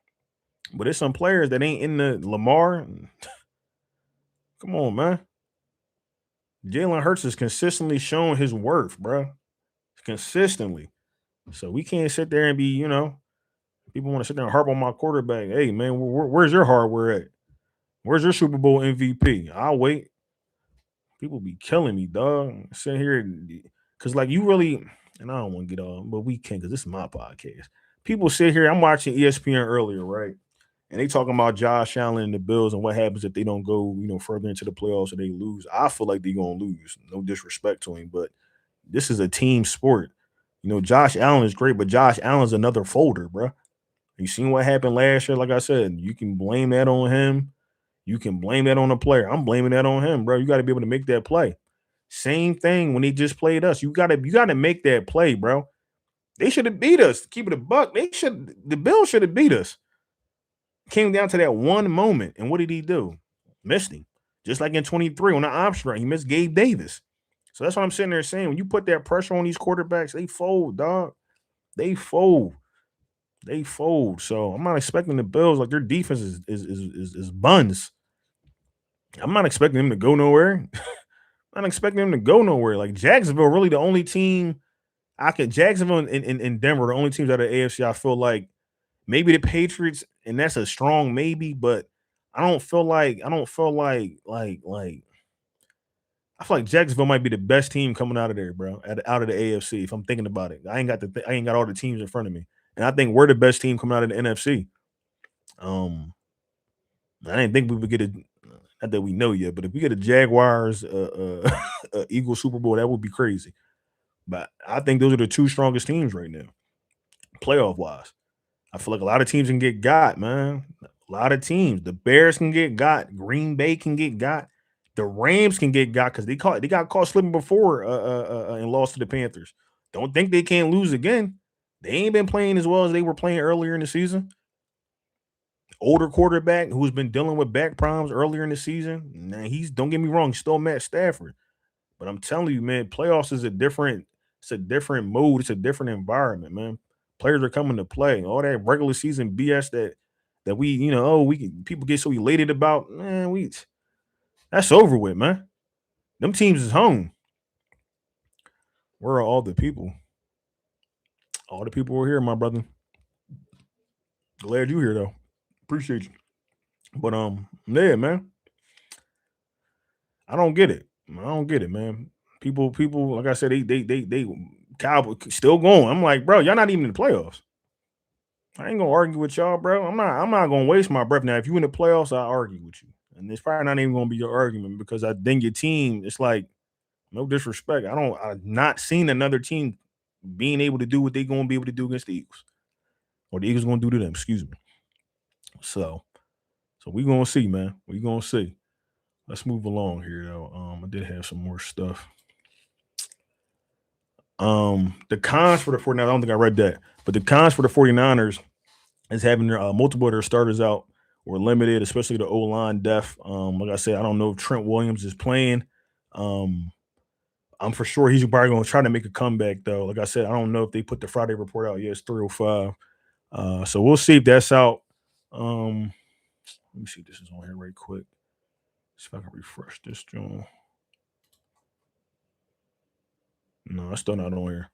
but there's some players that ain't in the Lamar. Come on, man. Jalen Hurts has consistently shown his worth, bro. Consistently. So we can't sit there and people want to sit there and harp on my quarterback. Hey, man, where's your hardware at? Where's your Super Bowl MVP? I'll wait. People be killing me, dog. Sitting here, because you really, and I don't want to get on, but we can because this is my podcast. People sit here. I'm watching ESPN earlier, right? And they talking about Josh Allen and the Bills and what happens if they don't go, further into the playoffs or they lose. I feel like they're gonna lose. No disrespect to him, but this is a team sport. Josh Allen is great, but Josh Allen's another folder, bro. You seen what happened last year? Like I said, you can blame that on him. You can blame that on the player. I'm blaming that on him, bro. You got to be able to make that play. Same thing when they just played us. You gotta make that play, bro. They should have beat us. Keep it a buck. The Bills should have beat us. Came down to that one moment, and what did he do? Missed him. Just like in 23 on the option run, he missed Gabe Davis. So that's what I'm sitting there saying. When you put that pressure on these quarterbacks, they fold, dog. They fold. They fold. So I'm not expecting the Bills, like their defense is buns. I'm not expecting them to go nowhere. I'm not expecting them to go nowhere. Like Jacksonville, really the only team Jacksonville and Denver, the only teams out of the AFC I feel like maybe the Patriots, and that's a strong maybe, but I don't feel like I feel like Jacksonville might be the best team coming out of there, bro. Out of the AFC. If I'm thinking about it, I ain't got all the teams in front of me, and I think we're the best team coming out of the NFC. I didn't think we would get a. Not that we know yet, but if we get a Jaguars, Eagles Super Bowl, that would be crazy. But I think those are the two strongest teams right now, playoff wise. I feel like a lot of teams can get got, man. A lot of teams. The Bears can get got. Green Bay can get got. The Rams can get got because they got caught slipping before and lost to the Panthers. Don't think they can't lose again. They ain't been playing as well as they were playing earlier in the season. Older quarterback who's been dealing with back problems earlier in the season. Now don't get me wrong, he's still Matt Stafford. But I'm telling you, man, playoffs is a different mode. It's a different environment, man. Players are coming to play. All that regular season BS that we, people get so elated about, man, that's over with, man. Them teams is home. Where are all the people? All the people were here, my brother. Glad you here though. Appreciate you. But yeah, man. I don't get it. I don't get it, man. People, like I said, they Cowboys still going. I'm like, bro, y'all not even in the playoffs. I ain't gonna argue with y'all, bro. I'm not gonna waste my breath. Now, if you in the playoffs, I argue with you. And it's probably not even gonna be your argument because then your team, it's like, no disrespect. I've not seen another team being able to do what they're gonna be able to do against the Eagles. Or the Eagles gonna do to them, excuse me. So we gonna see, man. We gonna see. Let's move along here though. I did have some more stuff. The cons for the 49ers, I don't think I read that, but the cons for the 49ers is having their multiple of their starters out or limited, especially the O-line depth. Like I said, I don't know if Trent Williams is playing. I'm for sure he's probably going to try to make a comeback, though. Like I said, I don't know if they put the Friday report out yet. It's 3:05. So we'll see if that's out. Let me see if this is on here right quick. See if I can refresh this, John. No, it's still not on here.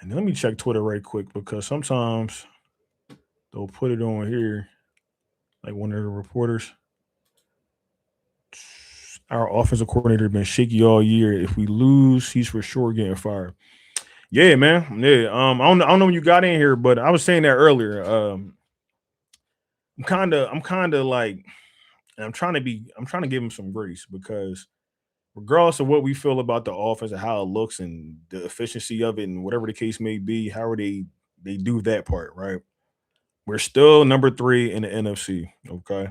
And let me check Twitter right quick because sometimes they'll put it on here, like one of the reporters. Our offensive coordinator been shaky all year. If we lose, he's for sure getting fired. Yeah, man. Yeah. I don't know when you got in here, but I was saying that earlier. I'm kind of like, I'm trying to give him some grace because regardless of what we feel about the offense and how it looks and the efficiency of it and whatever the case may be, how are they do that part, right? We're still number 3 in the NFC. Okay.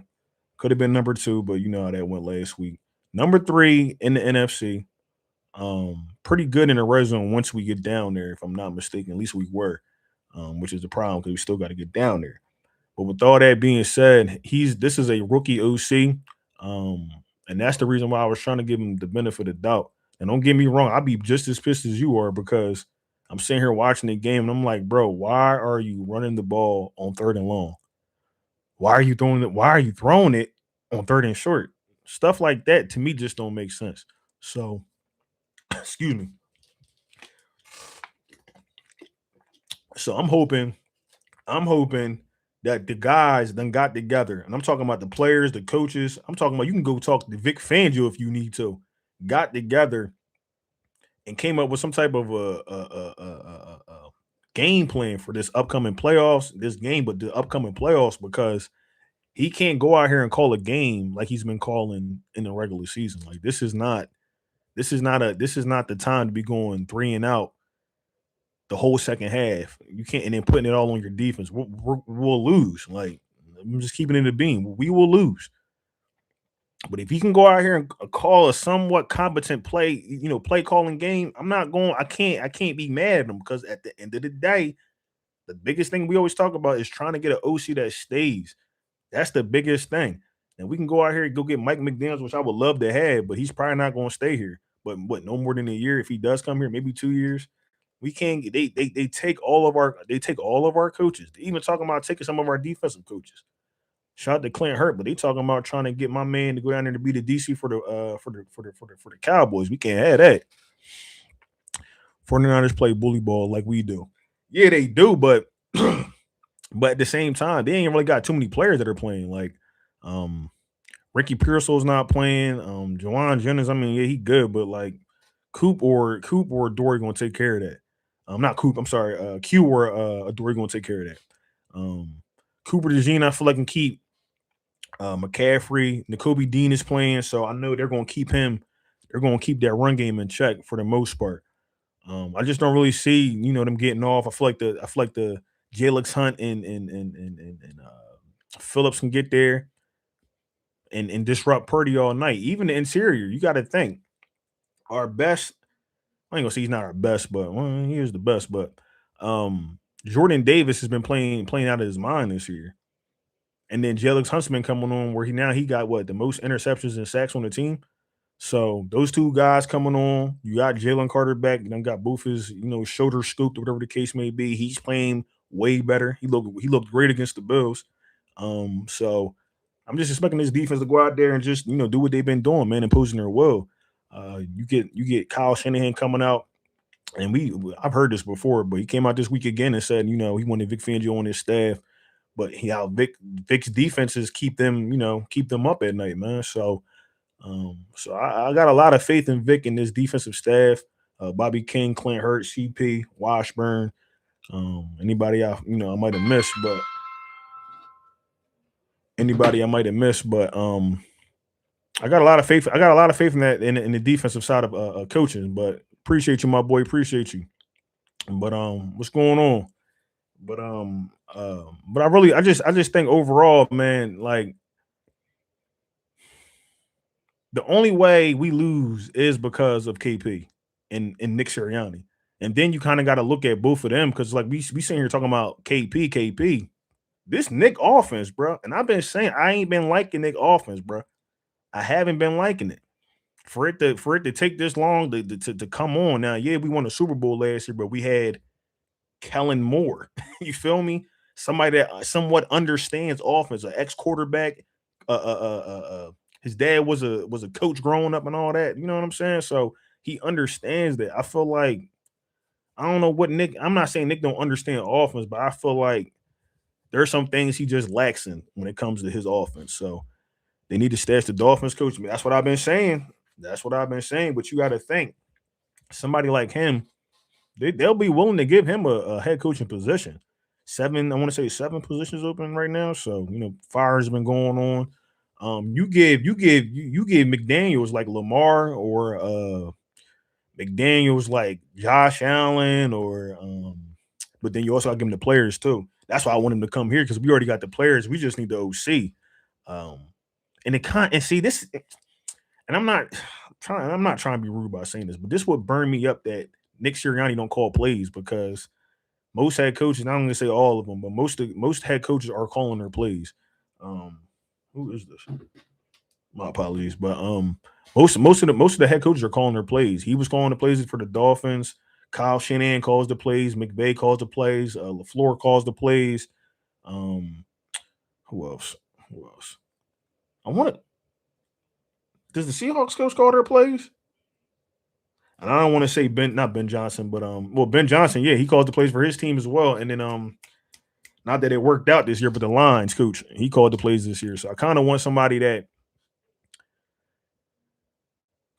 Could have been number 2, but you know how that went last week. Number 3 in the NFC. Pretty good in the red zone once we get down there, if I'm not mistaken. At least we were, which is the problem because we still got to get down there. But with all that being said, this is a rookie OC. And that's the reason why I was trying to give him the benefit of doubt. And don't get me wrong, I'll be just as pissed as you are because I'm sitting here watching the game and I'm like, bro, why are you running the ball on 3rd and long? Why are you throwing it? Why are you throwing it on 3rd and short? Stuff like that to me just don't make sense. So, excuse me. So I'm hoping that the guys then got together, and I'm talking about the players, the coaches. I'm talking about you can go talk to Vic Fangio if you need to. Got together and came up with some type of a game plan for this upcoming playoffs, but the upcoming playoffs because he can't go out here and call a game like he's been calling in the regular season. Like this is not the time to be going 3 and out the whole second half. You can't, and then putting it all on your defense. We'll lose. Like I'm just keeping it in the beam. We will lose. But if he can go out here and call a somewhat competent play calling game, I can't be mad at him because at the end of the day, the biggest thing we always talk about is trying to get an OC that stays. That's the biggest thing. And we can go out here and go get Mike McDaniels, which I would love to have, but he's probably not going to stay here. But no more than a year if he does come here, maybe 2 years. We can't. They take all of our coaches. They even talking about taking some of our defensive coaches. Shout out to Clint Hurt, but they talking about trying to get my man to go down there to be the DC for the Cowboys. We can't have that. 49ers play bully ball like we do. Yeah, they do, but at the same time, they ain't really got too many players that are playing. Like Ricky Pearsall's not playing. Juwan Jennings, I mean, yeah, he good, but like Coop or Dory gonna take care of that. Not Coop, I'm sorry, Q or Dory gonna take care of that. Cooper DeJean, I feel like can keep McCaffrey. N'Kobe Dean is playing, so I know they're gonna keep him. They're gonna keep that run game in check for the most part. I just don't really see, them getting off. I feel like the Jalix Hunt and Phillips can get there and disrupt Purdy all night. Even the interior, you got to think our best. I ain't gonna say he's not our best, but well, he is the best. But Jordan Davis has been playing out of his mind this year, and then Jalix Huntsman coming on where he got what the most interceptions and sacks on the team. So those two guys coming on, you got Jalen Carter back, you got both his, shoulder scooped, or whatever the case may be. He's playing way better. He looked great against the Bills. So I'm just expecting this defense to go out there and just, do what they've been doing, man, imposing their will. You get Kyle Shanahan coming out, and I've heard this before, but he came out this week again and said, he wanted Vic Fangio on his staff, but how Vic's defenses keep them up at night, man. So I got a lot of faith in Vic and this defensive staff. Bobby King, Clint Hurt, CP, Washburn, anybody I might have missed, but I got a lot of faith. I got a lot of faith in that in the defensive side of coaching. But appreciate you, my boy. Appreciate you. But what's going on? But I just think overall, man, like the only way we lose is because of KP and Nick Sirianni. And then you kind of got to look at both of them because like we sitting here talking about KP. This Nick offense, bro. And I've been saying I ain't been liking Nick offense, bro. I haven't been liking it. For it to take this long to come on now, yeah, we won a Super Bowl last year, but we had Kellen Moore. You feel me? Somebody that somewhat understands offense, an ex quarterback. His dad was a coach growing up and all that. You know what I'm saying? So he understands that. I feel like I don't know what Nick. I'm not saying Nick don't understand offense, but I feel like there are some things he just lacks in when it comes to his offense. So they need to stash the Dolphins coach. That's what I've been saying. But you got to think somebody like him, they'll be willing to give him a head coaching position. I want to say 7 positions open right now. So fire's been going on. You give McDaniels like Lamar or McDaniels like Josh Allen or but then you also got to give him the players too. That's why I want him to come here because we already got the players. We just need the OC. And see this, and I'm not trying to be rude by saying this, but this would burn me up that Nick Sirianni don't call plays because most head coaches, not only say all of them, but most head coaches are calling their plays. Who is this? My apologies, but most of the head coaches are calling their plays. He was calling the plays for the Dolphins. Kyle Shanahan calls the plays. McVay calls the plays. LaFleur calls the plays. Who else? I want to. Does the Seahawks coach call their plays? And I don't want to say not Ben Johnson, but Ben Johnson, yeah, he calls the plays for his team as well. And then not that it worked out this year, but the Lions coach, he called the plays this year. So I kind of want somebody that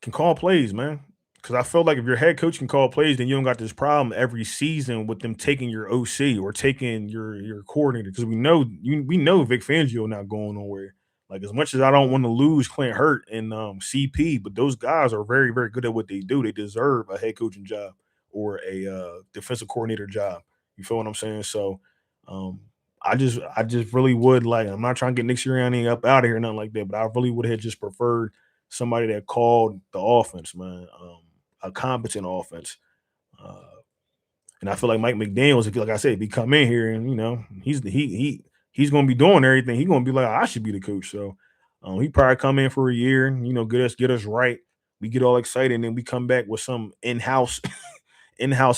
can call plays, man. Because I feel like if your head coach can call plays, then you don't got this problem every season with them taking your OC or taking your coordinator. Because we know Vic Fangio not going nowhere. Like as much as I don't want to lose Clint Hurt and CP, but those guys are very, very good at what they do. They deserve a head coaching job or a defensive coordinator job. You feel what I'm saying? So I just really would like. I'm not trying to get Nick Sirianni up out of here, nothing like that. But I really would have just preferred somebody that called the offense, man, a competent offense. And I feel like Mike McDaniels, like I said, if he come in here and he's going to be doing everything. He's going to be like, I should be the coach. So he probably come in for a year and get us right. We get all excited and then we come back with some in-house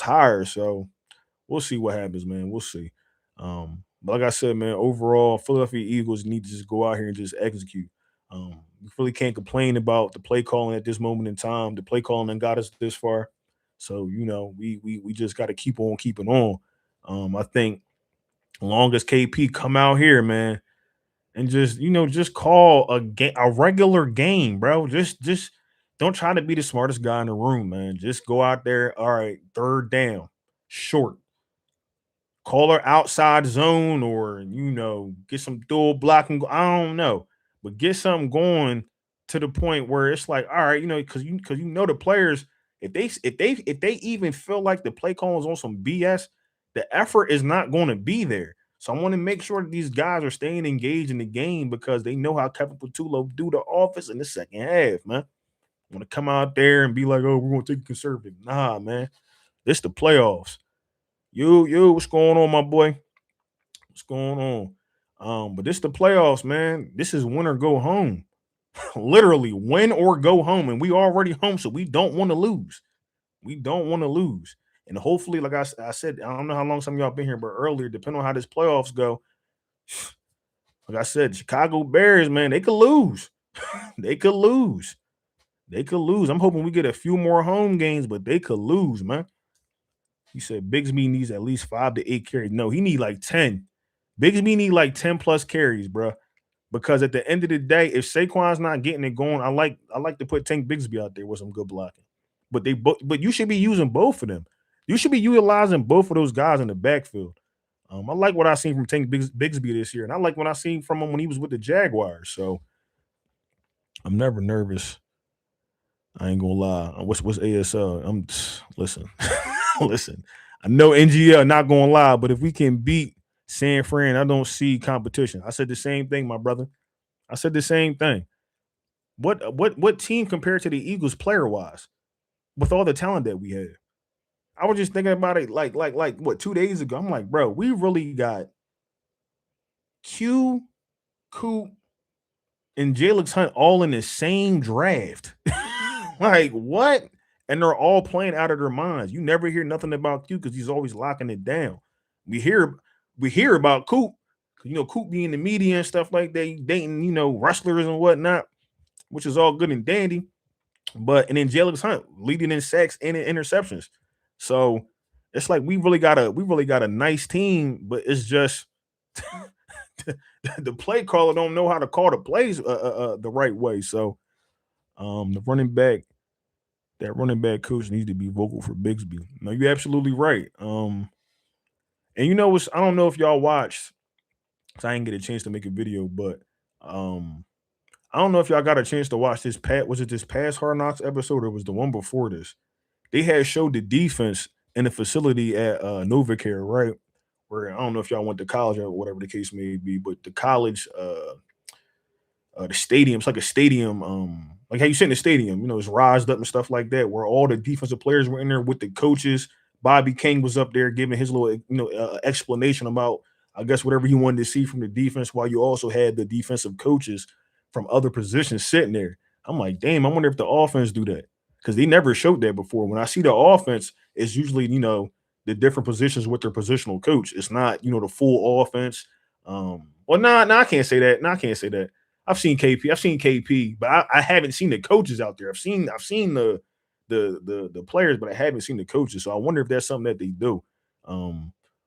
hires. So we'll see what happens, man. We'll see. But like I said, man, overall, Philadelphia Eagles need to just go out here and just execute. We really can't complain about the play calling at this moment in time. The play calling got us this far. So, we just got to keep on keeping on. I think as long as KP come out here, man, and just call a regular game, bro. Just don't try to be the smartest guy in the room, man. Just go out there. All right, third down, short. Call her outside zone, or get some dual blocking. I don't know, but get something going to the point where it's like, all right, because the players, if they even feel like the play call is on some BS, the effort is not going to be there. So I want to make sure that these guys are staying engaged in the game because they know how Kevin Patullo do the offense in the second half, man. Want to come out there and be like, oh, we're going to take it conservative. Nah, man. This the playoffs. You, what's going on, my boy? What's going on? But this the playoffs, man. This is win or go home. Literally, win or go home. And we already home, so we don't want to lose. We don't want to lose. And hopefully, like I said, I don't know how long some of y'all been here, but earlier, depending on how this playoffs go, like I said, Chicago Bears, man, they could lose. They could lose. They could lose. I'm hoping we get a few more home games, but they could lose, man. He said Bigsby needs at least 5 to 8 carries. No, he need like 10. Bigsby need like 10 plus carries, bro. Because at the end of the day, if Saquon's not getting it going, I like to put Tank Bigsby out there with some good blocking. But you should be using both of them. You should be utilizing both of those guys in the backfield. I like what I seen from Tank Bigsby this year, and I like what I seen from him when he was with the Jaguars. So I'm never nervous. I ain't gonna lie. What's ASL? Listen, listen. I know NGL not gonna lie, but if we can beat San Fran, I don't see competition. I said the same thing, my brother. I said the same thing. What team compared to the Eagles player wise with all the talent that we have? I was just thinking about it like what 2 days ago. I'm like, bro, we really got Q, Coop, and Jalen Hunt all in the same draft. Like what? And they're all playing out of their minds. You never hear nothing about Q because he's always locking it down. We hear about Coop, Coop being in the media and stuff like that, dating, wrestlers and whatnot, which is all good and dandy. And then Jalen Hunt leading in sacks and in interceptions. So it's like we really got a nice team, but it's just the play caller don't know how to call the plays the right way. So the running back coach needs to be vocal for Bigsby. No, you're absolutely right. And I don't know if y'all watched, because I didn't get a chance to make a video, but I don't know if y'all got a chance to watch this this past Hard Knocks episode or was the one before this. They had showed the defense in the facility at NovaCare, right? Where I don't know if y'all went to college or whatever the case may be, but the college, the stadium, it's like a stadium, like how you sit in the stadium, it's rised up and stuff like that, where all the defensive players were in there with the coaches. Bobby King was up there giving his little, explanation about, I guess, whatever he wanted to see from the defense, while you also had the defensive coaches from other positions sitting there. I'm like, damn, I wonder if the offense do that, because they never showed that before. When I see the offense, it's usually, the different positions with their positional coach. It's not, the full offense. I can't say that. No, I can't say that. I've seen KP, but I haven't seen the coaches out there. I've seen the players, but I haven't seen the coaches. So I wonder if that's something that they do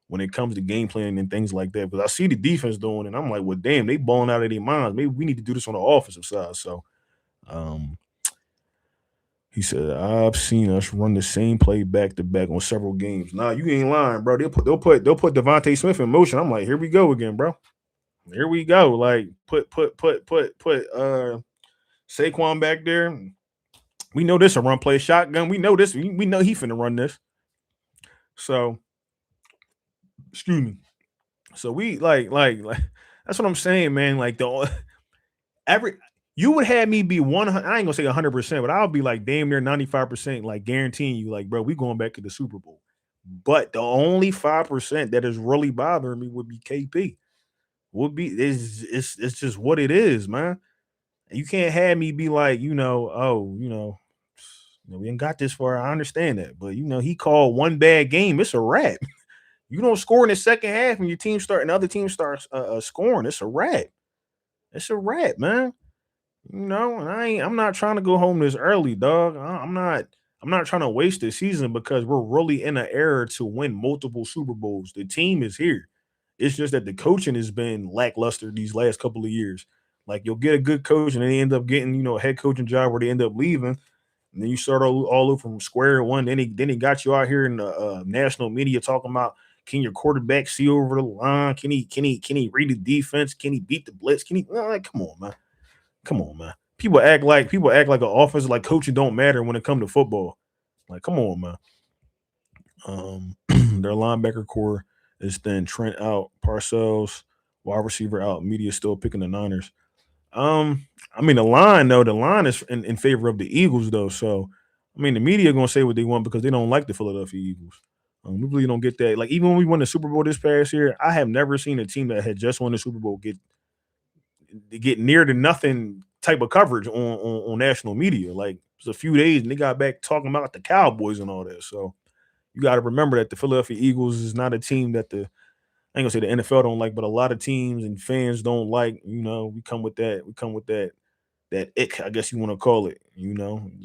when it comes to game planning and things like that. But I see the defense doing, and I'm like, well, damn, they balling out of their minds. Maybe we need to do this on the offensive side. So he said, I've seen us run the same play back to back on several games. Nah, you ain't lying, bro. They'll put Devontae Smith in motion. I'm like, here we go again, bro. Here we go. Like put Saquon back there. We know this a run play shotgun. We know this. We know he finna run this. So, excuse me. So we like that's what I'm saying, man. Like you would have me be 100. I ain't gonna say 100%, but I'll be like damn near 95%, like guaranteeing you, like, bro, we going back to the Super Bowl. But the only 5% that is really bothering me would be KP. It's just what it is, man. You can't have me be like, we ain't got this far. I understand that, but he called one bad game. It's a wrap. You don't score in the second half and your team and other team starts scoring. It's a wrap. It's a wrap, man. And I'm not trying to go home this early, dog. I'm not trying to waste the season because we're really in an era to win multiple Super Bowls. The team is here. It's just that the coaching has been lackluster these last couple of years. Like you'll get a good coach and they end up getting, a head coaching job where they end up leaving. And then you start all over from square one. Then he got you out here in the national media talking about, can your quarterback see over the line? Can he read the defense? Can he beat the blitz? Can he? Like, come on, man. Come on, man. People act like an offense like coaching don't matter when it comes to football. Like, come on, man. Their linebacker core is thin. Trent out, Parcells, wide receiver out. Media still picking the Niners. I mean the line is in favor of the Eagles though. So I mean the media gonna say what they want because they don't like the Philadelphia Eagles. We really don't get that. Like even when we won the Super Bowl this past year, I have never seen a team that had just won the Super Bowl get near to nothing type of coverage on national media. Like it was a few days and they got back talking about the Cowboys and all that. So you got to remember that the Philadelphia Eagles is not a team that I ain't gonna say the NFL don't like, but a lot of teams and fans don't like. We come with that. We come with that ick, I guess you want to call it.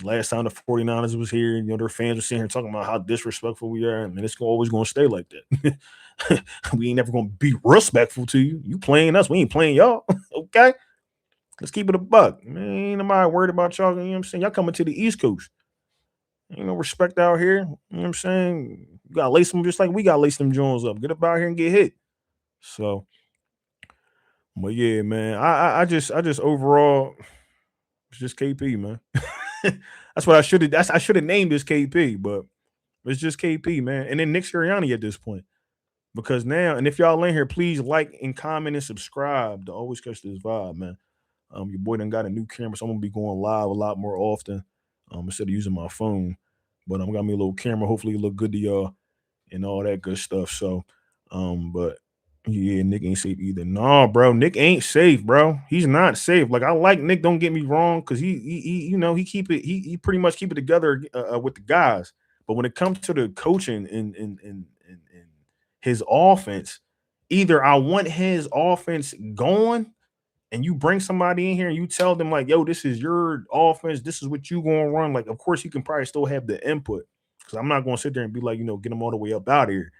Last time the 49ers was here, their fans were sitting here talking about how disrespectful we are, and it's always gonna stay like that. We ain't never gonna be respectful to you. You playing us, we ain't playing y'all. Okay? Let's keep it a buck. Man, ain't nobody worried about y'all. You know what I'm saying? Y'all coming to the East Coast. Ain't no respect out here. You know what I'm saying? You gotta lace them just like we gotta lace them Jones up. Get up out here and get hit. So, but yeah, man. I just overall it's just KP, man. That's what I should have. I should have named this KP, but it's just KP, man. And then Nick Sirianni at this point, because now, and if y'all in here, please like and comment and subscribe to always catch this vibe, man. Your boy done got a new camera, so I'm gonna be going live a lot more often, instead of using my phone. But I'm got me a little camera. Hopefully, it look good to y'all and all that good stuff. So, but yeah, Nick ain't safe either. No, bro, Nick ain't safe, bro. He's not safe. Like I like Nick. Don't get me wrong, because he keep it. He pretty much keep it together with the guys. But when it comes to the coaching and his offense, either I want his offense going, and you bring somebody in here and you tell them like, yo, this is your offense. This is what you gonna run. Like, of course, you can probably still have the input, because I'm not gonna sit there and be like, get them all the way up out of here.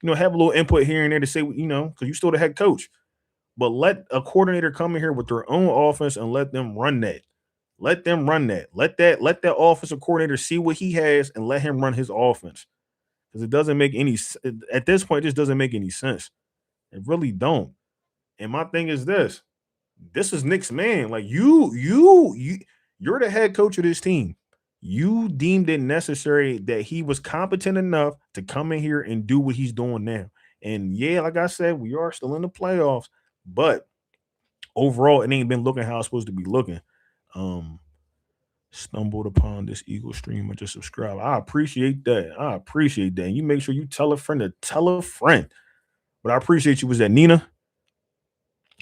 Have a little input here and there to say, because you still the head coach. But let a coordinator come in here with their own offense and let them run that. Let them run that. Let that offensive coordinator see what he has and let him run his offense. Because it doesn't make any at this point, it just doesn't make any sense. It really don't. And my thing is this is Nick's man. Like you're the head coach of this team. You deemed it necessary that he was competent enough to come in here and do what he's doing now. And yeah, like I said, we are still in the playoffs, but overall, it ain't been looking how it's supposed to be looking. Stumbled upon this Eagle stream and just subscribe. I appreciate that. And you make sure you tell a friend to tell a friend. But I appreciate you. Was that Nina?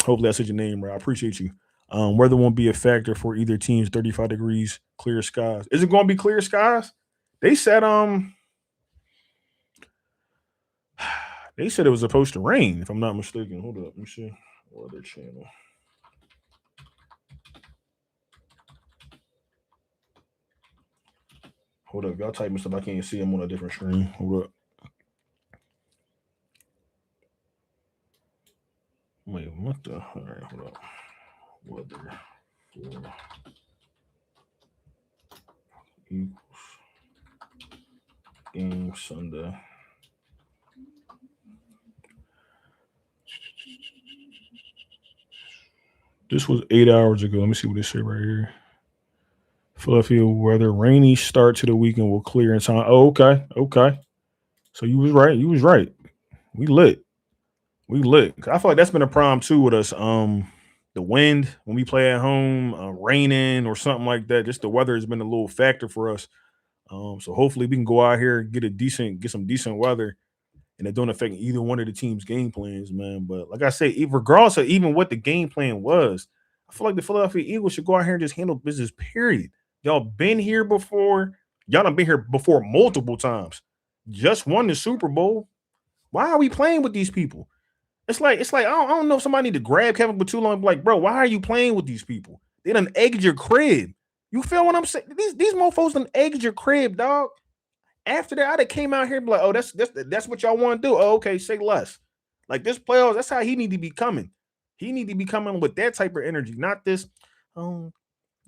Hopefully I said your name right. I appreciate you. Weather won't be a factor for either team's 35 degrees, clear skies. Is it going to be clear skies? They said it was supposed to rain, if I'm not mistaken. Hold up, let me see. Weather channel. Hold up, y'all typing stuff. I can't see them on a different screen. Hold up. Wait, what the? All right, hold up. Weather for Eagles game Sunday. This was 8 hours ago. Let me see what they say right here. Philadelphia weather, rainy start to the weekend will clear in time. Oh, okay. So you was right. We lit. I feel like that's been a problem too with us. The wind when we play at home, raining or something like that. Just the weather has been a little factor for us. So hopefully we can go out here and get some decent weather, and it don't affect either one of the team's game plans, man. But like I say, regardless of even what the game plan was, I feel like the Philadelphia Eagles should go out here and just handle business. Period. Y'all been here before. Y'all done been here before multiple times. Just won the Super Bowl. Why are we playing with these people? It's like I don't know if somebody need to grab Kevin Patullo and be like, bro, why are you playing with these people? They done egged your crib. You feel what I'm saying? These mofos done egged your crib, dog. After that, I came out here and be like, oh, that's what y'all want to do. Oh, okay, say less. Like this playoffs, that's how he need to be coming. He need to be coming with that type of energy, not this. Oh,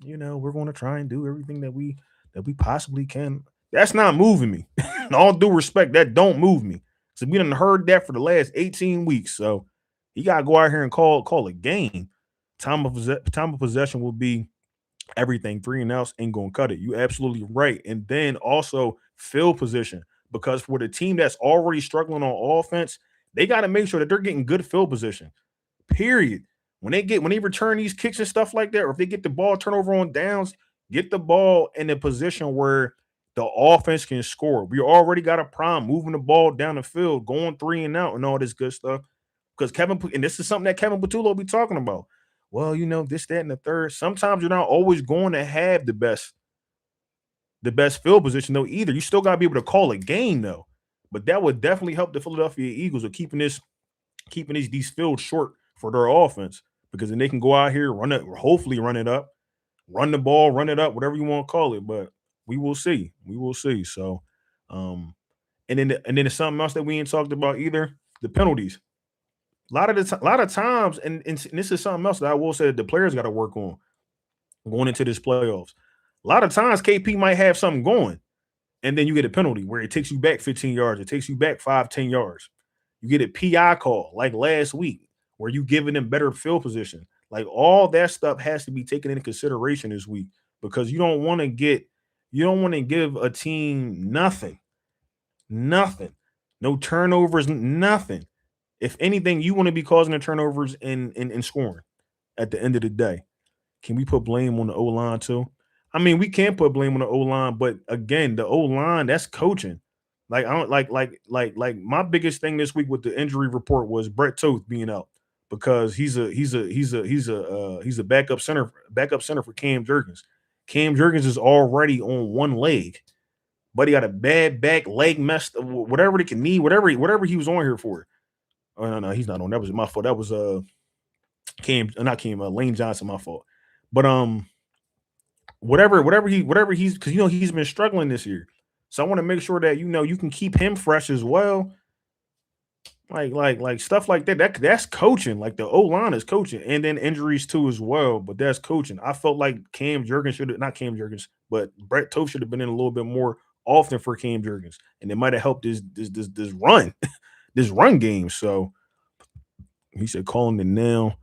we're going to try and do everything that we possibly can. That's not moving me. In all due respect, that don't move me. So we done heard that for the last 18 weeks. So he got to go out here and call a game. Time of possession will be everything. Three and outs ain't gonna cut it. You absolutely right. And then also field position, because for the team that's already struggling on offense, they got to make sure that they're getting good field position. Period. When they return these kicks and stuff like that, or if they get the ball turnover on downs, get the ball in a position where the offense can score. We already got a problem moving the ball down the field, going three and out, and all this good stuff. Because and this is something that Kevin Patullo be talking about. Well, this, that, and the third. Sometimes you're not always going to have the best field position though either. You still got to be able to call a game though. But that would definitely help the Philadelphia Eagles with keeping these fields short for their offense, because then they can go out here, run it, hopefully run it up, run the ball, run it up, whatever you want to call it. But we will see. We will see. So, and then there's something else that we ain't talked about either: the penalties. A lot of times, and this is something else that I will say that the players got to work on going into this playoffs. A lot of times, KP might have something going, and then you get a penalty where it takes you back 15 yards, it takes you back 5-10 yards. You get a PI call like last week where you giving them better field position. Like all that stuff has to be taken into consideration this week, because you don't want to give a team nothing, no turnovers, nothing. If anything, you want to be causing the turnovers in scoring at the end of the day. Can we put blame on the O-line too? I mean, we can put blame on the O-line, but again, the O-line, that's coaching. Like I don't like my biggest thing this week with the injury report was Brett Toth being out, because he's a backup center for Cam Jurgens. Cam Jurgens is already on one leg, but he got a bad back, leg messed, whatever they can need, whatever he was on here for. Oh no, he's not on. That was my fault. That was Lane Johnson, my fault. But whatever he's, because he's been struggling this year. So I want to make sure that you can keep him fresh as well. Like stuff like that. That's coaching. Like the O-line is coaching, and then injuries too as well. But that's coaching. I felt like but Brett Toth should have been in a little bit more often for Cam Jurgens, and it might have helped this run, this run game. So he said, calling it now.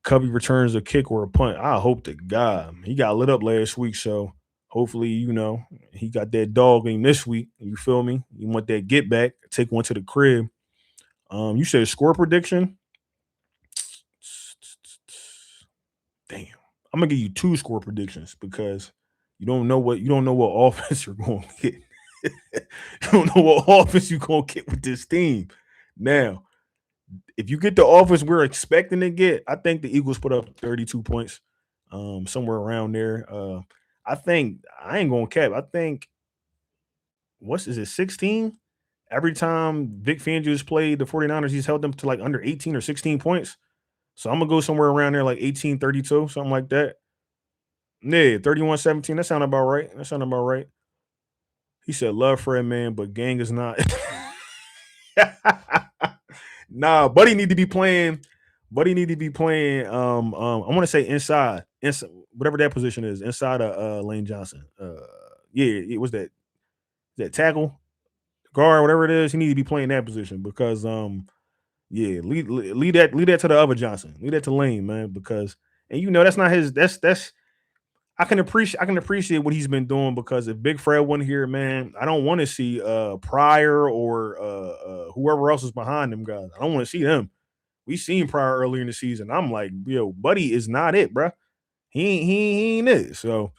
Covey returns a kick or a punt. I hope to God. He got lit up last week, so hopefully, he got that dog in this week. You feel me? You want that get back, take one to the crib. You said score prediction. Damn. I'm gonna give you 2 score predictions, because you don't know what offense you're going to get. You don't know what offense you're going to get with this team. Now, if you get the offense we're expecting to get, I think the Eagles put up 32 points, somewhere around there. I think, I ain't gonna cap. I think, is it 16? Every time Vic Fangio's played the 49ers, he's held them to like under 18 or 16 points. So I'm gonna go somewhere around there, like 18-32, something like that. Yeah, 31-17. That sounded about right. He said, love Fred, man, but gang is not. Nah, Buddy need to be playing. I want to say inside, whatever that position is, inside of Lane Johnson. Yeah, it was that tackle, guard, whatever it is. He need to be playing that position, because yeah, lead that to the other Johnson. Lead that to Lane, man, because, and that's not his. That's I can appreciate what he's been doing, because if Big Fred wasn't here, man, I don't want to see Pryor or whoever else is behind them guys. I don't want to see them. We seen Pryor earlier in the season. I'm like, Buddy is not it, bro. He ain't it. So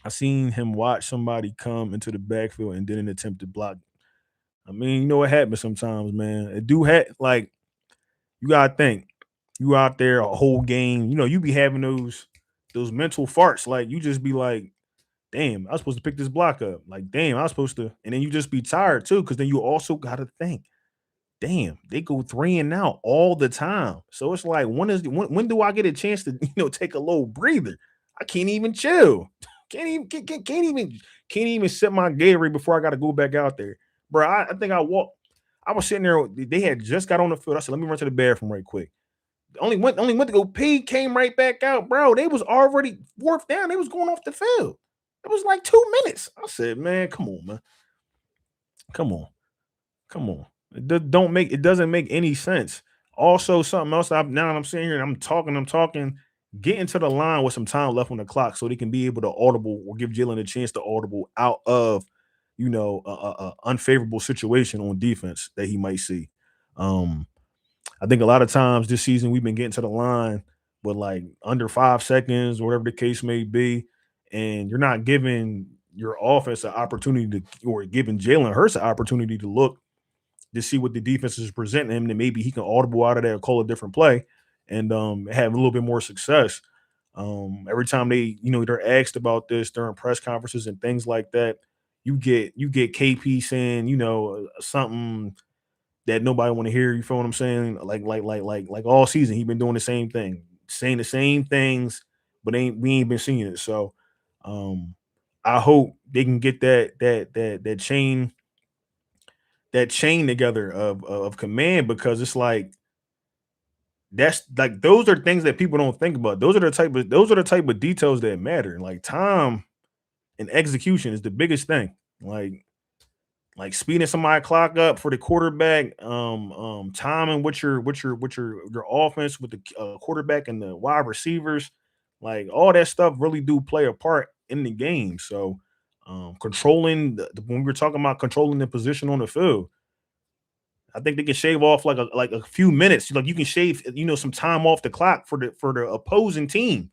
I seen him watch somebody come into the backfield and then an attempt to block. I mean, you know what happens sometimes, man. It do like, you gotta think. You out there a whole game, you be having those mental farts. Like, you just be like, damn, I was supposed to pick this block up. Like, damn, I was supposed to, and then you just be tired too, because then you also gotta think, damn, they go 3 and out all the time. So it's like, when do I get a chance to take a little breather? I can't even chill. Can't even sip my Gatorade before I got to go back out there, bro. I think I I was sitting there. They had just got on the field. I said, "Let me run to the bathroom right quick." Only went to go pee. Came right back out, bro. They was already fourth down. They was going off the field. It was like 2 minutes. I said, "Man, come on, man. Come on, come on. It doesn't make any sense." Also, something else. Now I'm sitting here and I'm talking. Get into the line with some time left on the clock so they can be able to audible or give Jalen a chance to audible out of, a unfavorable situation on defense that he might see. Um, I think a lot of times this season we've been getting to the line with like under 5 seconds or whatever the case may be, and you're not giving your offense an opportunity to, or giving Jalen Hurts an opportunity to look to see what the defense is presenting him, then maybe he can audible out of there, call a different play, and have a little bit more success. Every time they're asked about this during press conferences and things like that, you get KP saying something that nobody want to hear. You feel what I'm saying? Like all season, he been doing the same thing, saying the same things, but we ain't been seeing it. So, I hope they can get that chain together of command, because it's like that's like those are things that people don't think about. Those are the type of details that matter. Like time and execution is the biggest thing. Like speeding somebody clock up for the quarterback, timing your offense with the quarterback and the wide receivers, like all that stuff really do play a part in the game. So, controlling when we're talking about controlling the position on the field, I think they can shave off like a few minutes. Like you can shave some time off the clock for the opposing team.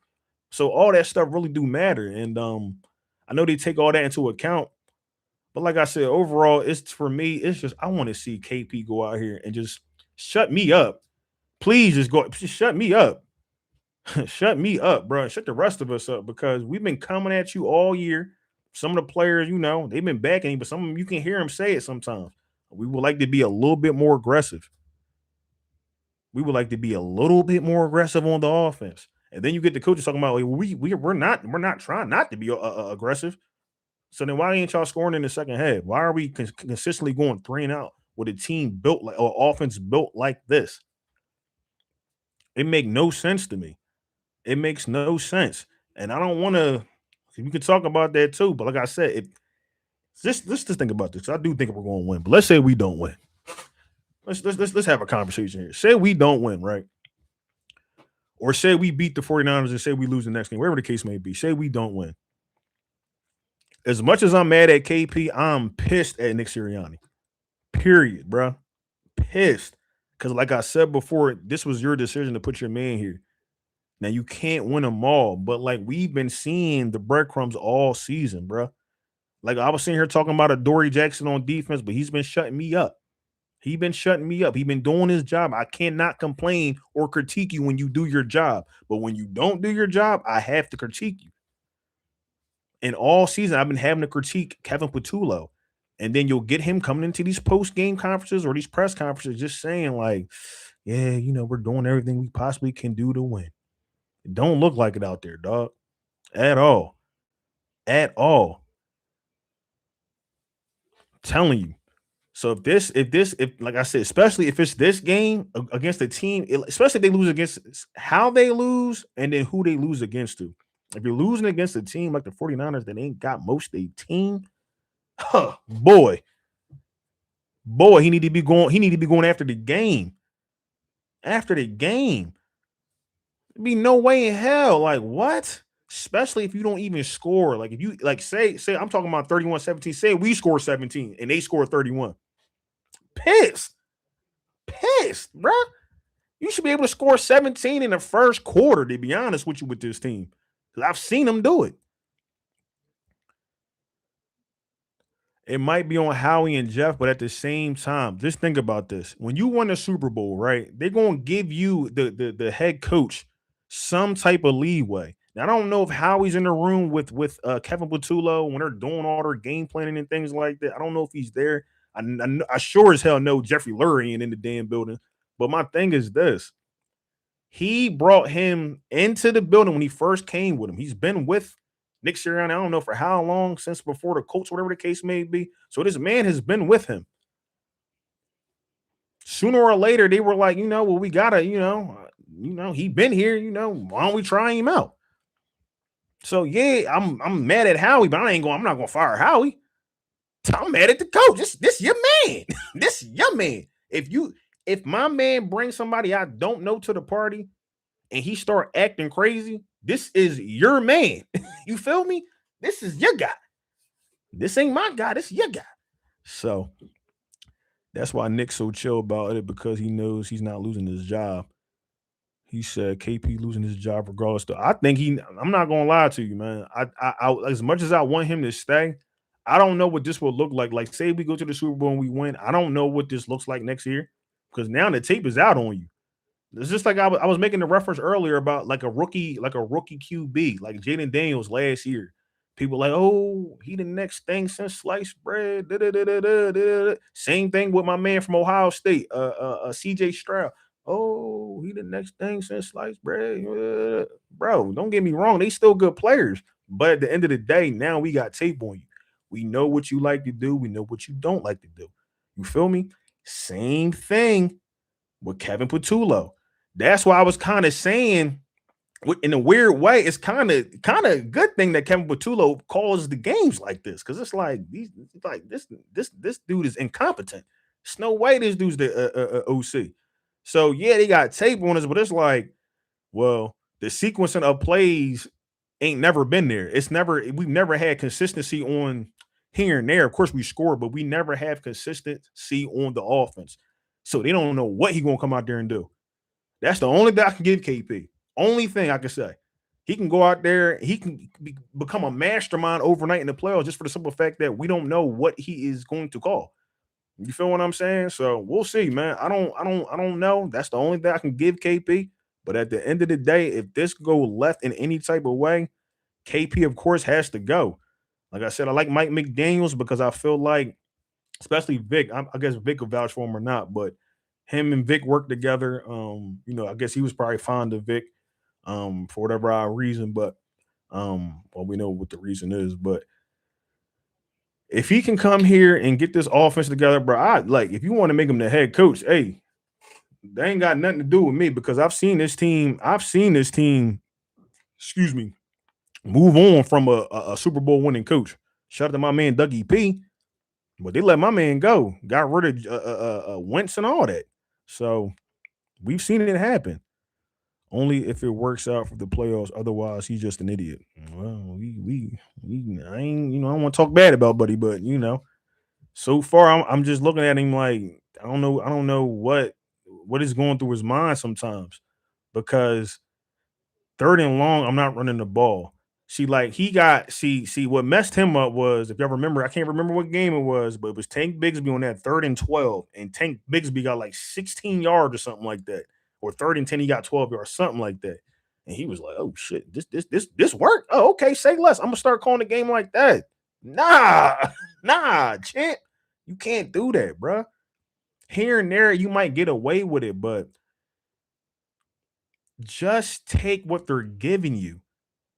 So all that stuff really do matter, and I know they take all that into account. But like I said, overall, it's for me. It's just I want to see KP go out here and just shut me up. Please just shut me up. Shut me up, bro. Shut the rest of us up, because we've been coming at you all year. Some of the players, they've been backing you, but some of them you can hear them say it sometimes. We would like to be a little bit more aggressive. We would like to be a little bit more aggressive on the offense. And then you get the coaches talking about, like, we're not trying not to be aggressive. So then why ain't y'all scoring in the second half? Why are we consistently going 3-and-out with a team built like, or offense built like this? It make no sense to me. It makes no sense. And I don't want to. We could talk about that too. But like I said, let's just think about this. I do think we're going to win. But let's say we don't win. Let's have a conversation here. Say we don't win, right? Or say we beat the 49ers and say we lose the next game, wherever the case may be. Say we don't win. As much as I'm mad at KP, I'm pissed at Nick Sirianni. Period, bro. Pissed. Because like I said before, this was your decision to put your man here. Now you can't win them all, but like we've been seeing the breadcrumbs all season, bro. Like I was sitting here talking about a Dory Jackson on defense, but he's been shutting me up. He's been shutting me up. He's been doing his job. I cannot complain or critique you when you do your job. But when you don't do your job, I have to critique you. And all season, I've been having to critique Kevin Patullo. And then you'll get him coming into these post-game conferences or these press conferences just saying, like, yeah, we're doing everything we possibly can do to win. It don't look like it out there, dog. At all. At all. I'm telling you. So if like I said, especially if it's this game against the team, especially if they lose against how they lose and then who they lose against to. If you're losing against a team like the 49ers that ain't got most of their team, boy, he need to be going after the game. After the game. There'd be no way in hell. Like, what? Especially if you don't even score. Like, if you say I'm talking about 31-17. Say we score 17 and they score 31. Pissed, bro. You should be able to score 17 in the first quarter, to be honest with you, with this team. Because I've seen them do it. It might be on Howie and Jeff, but at the same time, just think about this. When you won the Super Bowl, right, they're going to give you the head coach some type of leeway. Now, I don't know if Howie's in the room with Kevin Patullo when they're doing all their game planning and things like that. I don't know if he's there. I sure as hell know Jeffrey Lurie ain't in the damn building. But my thing is this. He brought him into the building when he first came with him. He's been with Nick Sirianni, I don't know for how long, since before the Colts, whatever the case may be. So this man has been with him. sooner or later they were like, well, we gotta, he been here, why don't we try him out? So yeah, I'm mad at Howie, but I'm not gonna fire Howie. I'm mad at the coach. This your man. This your man. If my man brings somebody I don't know to the party and he start acting crazy, this is your man. You feel me? This is your guy. This ain't my guy. This is your guy. So that's why Nick's so chill about it, because he knows he's not losing his job. He said KP losing his job regardless. I think I'm not gonna lie to you, man. I as much as I want him to stay, I don't know what this will look like. Like, say we go to the Super Bowl and we win. I don't know what this looks like next year, because now the tape is out on you. It's just like I was making the reference earlier about like a rookie QB, like Jaden Daniels last year. People like, oh, he the next thing since sliced bread. Da, da, da, da, da, da. Same thing with my man from Ohio State, CJ Stroud. Oh, he the next thing since sliced bread. Bro, don't get me wrong. They still good players. But at the end of the day, now we got tape on you. We know what you like to do. We know what you don't like to do. You feel me? Same thing with Kevin Patullo. That's why I was kind of saying, in a weird way, it's kind of a good thing that Kevin Patullo calls the games like this, because it's like this dude is incompetent. It's no way this dude's the OC. So yeah, they got tape on us, but it's like, well, the sequencing of plays ain't never been there. We've never had consistency on here and there. Of course, we score, but we never have consistency on the offense. So they don't know what he's gonna come out there and do. That's the only thing I can give KP. Only thing I can say. He can go out there, he can become a mastermind overnight in the playoffs, just for the simple fact that we don't know what he is going to call. You feel what I'm saying? So we'll see, man. I don't know. That's the only thing I can give KP. But at the end of the day, if this go left in any type of way, KP, of course, has to go. Like I said, I like Mike McDaniels because I feel like, especially Vic, I guess Vic will vouch for him or not, but him and Vic work together. I guess he was probably fond of Vic for whatever reason, but well, we know what the reason is. But if he can come here and get this offense together, bro, if you want to make him the head coach, hey, they ain't got nothing to do with me, because I've seen this team, excuse me, move on from a Super Bowl winning coach. Shout out to my man Dougie P. But they let my man go, got rid of Wentz and all that. So we've seen it happen. Only if it works out for the playoffs. Otherwise, he's just an idiot. Well, I ain't, I don't want to talk bad about Buddy, but so far I'm just looking at him like I don't know what is going through his mind sometimes, because 3rd and long, I'm not running the ball. See, what messed him up was, if y'all remember, I can't remember what game it was, but it was Tank Bigsby on that 3rd and 12, and Tank Bigsby got like 16 yards or something like that, or 3rd and 10, he got 12 yards, something like that, and he was like, "Oh shit, this worked. Oh, okay, say less. I'm gonna start calling the game like that." Nah, champ, you can't do that, bro. Here and there, you might get away with it, but just take what they're giving you.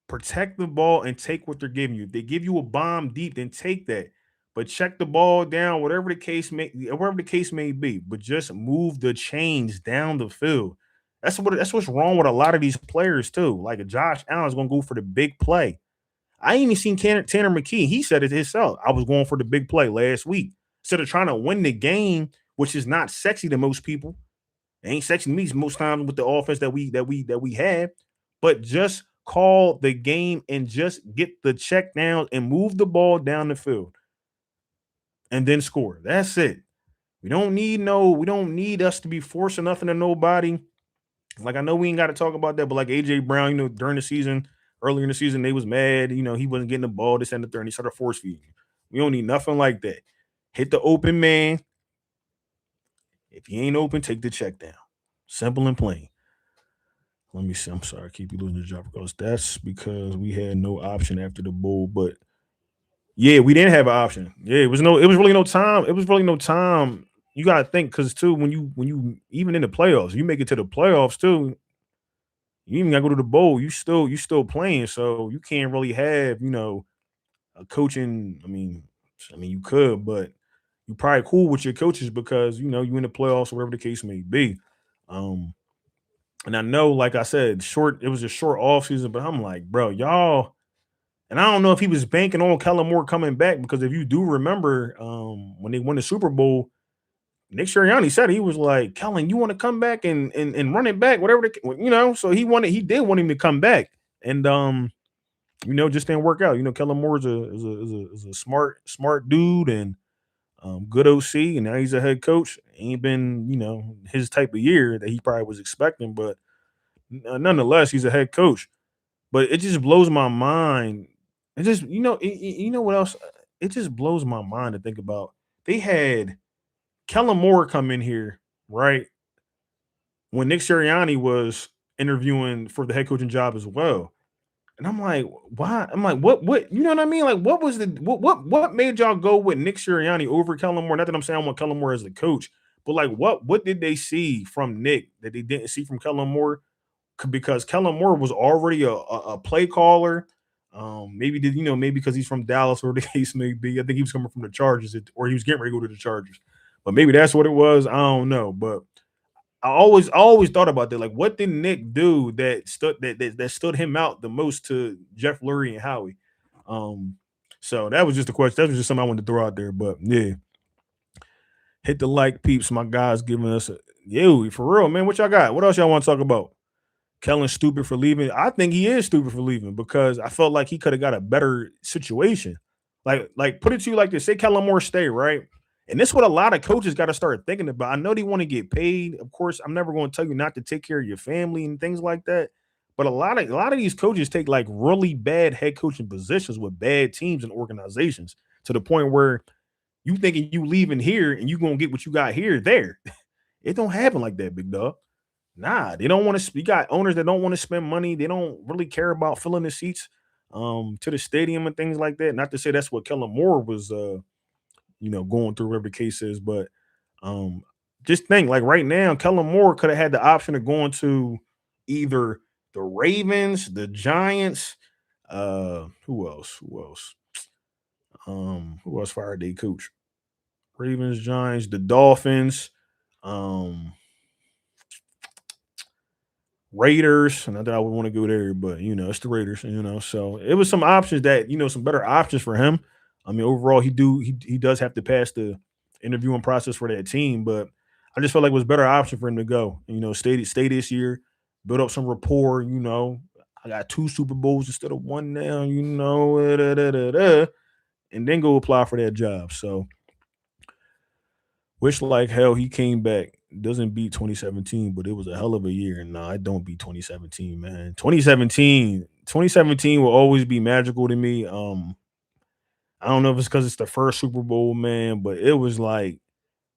Protect the ball and take what they're giving you. If they give you a bomb deep, then take that. But check the ball down, whatever the case may be. But just move the chains down the field. That's what's wrong with a lot of these players too. Like Josh Allen's gonna go for the big play. I ain't even seen Tanner McKee. He said it himself. I was going for the big play last week. Instead of trying to win the game, which is not sexy to most people. It ain't sexy to me most times with the offense that we have. But just call the game and just get the check down and move the ball down the field and then score. That's it. We don't need us to be forcing nothing to nobody. Like, I know we ain't got to talk about that, but like AJ Brown, during the season, earlier in the season, they was mad, he wasn't getting the ball, this and the third, and he started force feeding. We don't need nothing like that. Hit the open man. If he ain't open, take the check down. Simple and plain. Let me see. I'm sorry. I keep you losing the job, because that's because we had no option after the bowl. But yeah, we didn't have an option. Yeah, it was really no time. It was really no time. You gotta think, because too, when you even in the playoffs, you make it to the playoffs too. You even gotta go to the bowl. You still playing, so you can't really have a coaching. I mean, you could, but you probably cool with your coaches because you in the playoffs or whatever the case may be. Um, and I know, like I said, it was a short off season, but I'm like, bro, y'all. And I don't know if he was banking on Kellen Moore coming back because if you do remember, when they won the Super Bowl, Nick Sirianni said he was like, Kellen, you want to come back and run it back, whatever So he did want him to come back, and just didn't work out. Kellen Moore is a smart dude and good OC, and now he's a head coach. Ain't been his type of year that he probably was expecting, but nonetheless, he's a head coach. But it just blows my mind. It just what else? It just blows my mind to think about. They had Kellen Moore come in here, right? When Nick Sirianni was interviewing for the head coaching job as well. And I'm like, why? I'm like, what? You know what I mean? Like, what was what made y'all go with Nick Sirianni over Kellen Moore? Not that I'm saying I want Kellen Moore as the coach, but like, what did they see from Nick that they didn't see from Kellen Moore? Because Kellen Moore was already a play caller. Maybe because he's from Dallas or the case may be. I think he was coming from the Chargers, or he was getting ready to go to the Chargers. But maybe that's what it was. I don't know. But I always thought about that. Like, what did Nick do that stood him out the most to Jeff Lurie and Howie? So that was just a question. That was just something I wanted to throw out there. But yeah, hit the like, peeps. My guys giving us for real, man. What y'all got? What else y'all want to talk about? Kellen's stupid for leaving. I think he is stupid for leaving because I felt like he could have got a better situation. Like put it to you like this: say Kellen Moore stay, right? And this is what a lot of coaches got to start thinking about. I know they want to get paid. Of course, I'm never going to tell you not to take care of your family and things like that. But a lot of these coaches take like really bad head coaching positions with bad teams and organizations to the point where you thinking you leaving here and you gonna get what you got here there. It don't happen like that, big dog. Nah, they don't want to. You got owners that don't want to spend money. They don't really care about filling the seats to the stadium and things like that. Not to say that's what Kellen Moore was going through, whatever the case is, but um just think like right now, Kellen Moore could have had the option of going to either the Ravens, the Giants, who else? Who else fired their coach? Ravens, Giants, the Dolphins, um, Raiders. Not that I would want to go there, but it's the Raiders. So it was some options that some better options for him. I mean, overall, he does have to pass the interviewing process for that team, but I just felt like it was a better option for him to go. Stay this year, build up some rapport. I got 2 Super Bowls instead of one now. And then go apply for that job. So wish like hell he came back. Doesn't beat 2017, but it was a hell of a year. And I don't beat 2017, man. 2017 will always be magical to me. I don't know if it's because it's the first Super Bowl, man, but it was like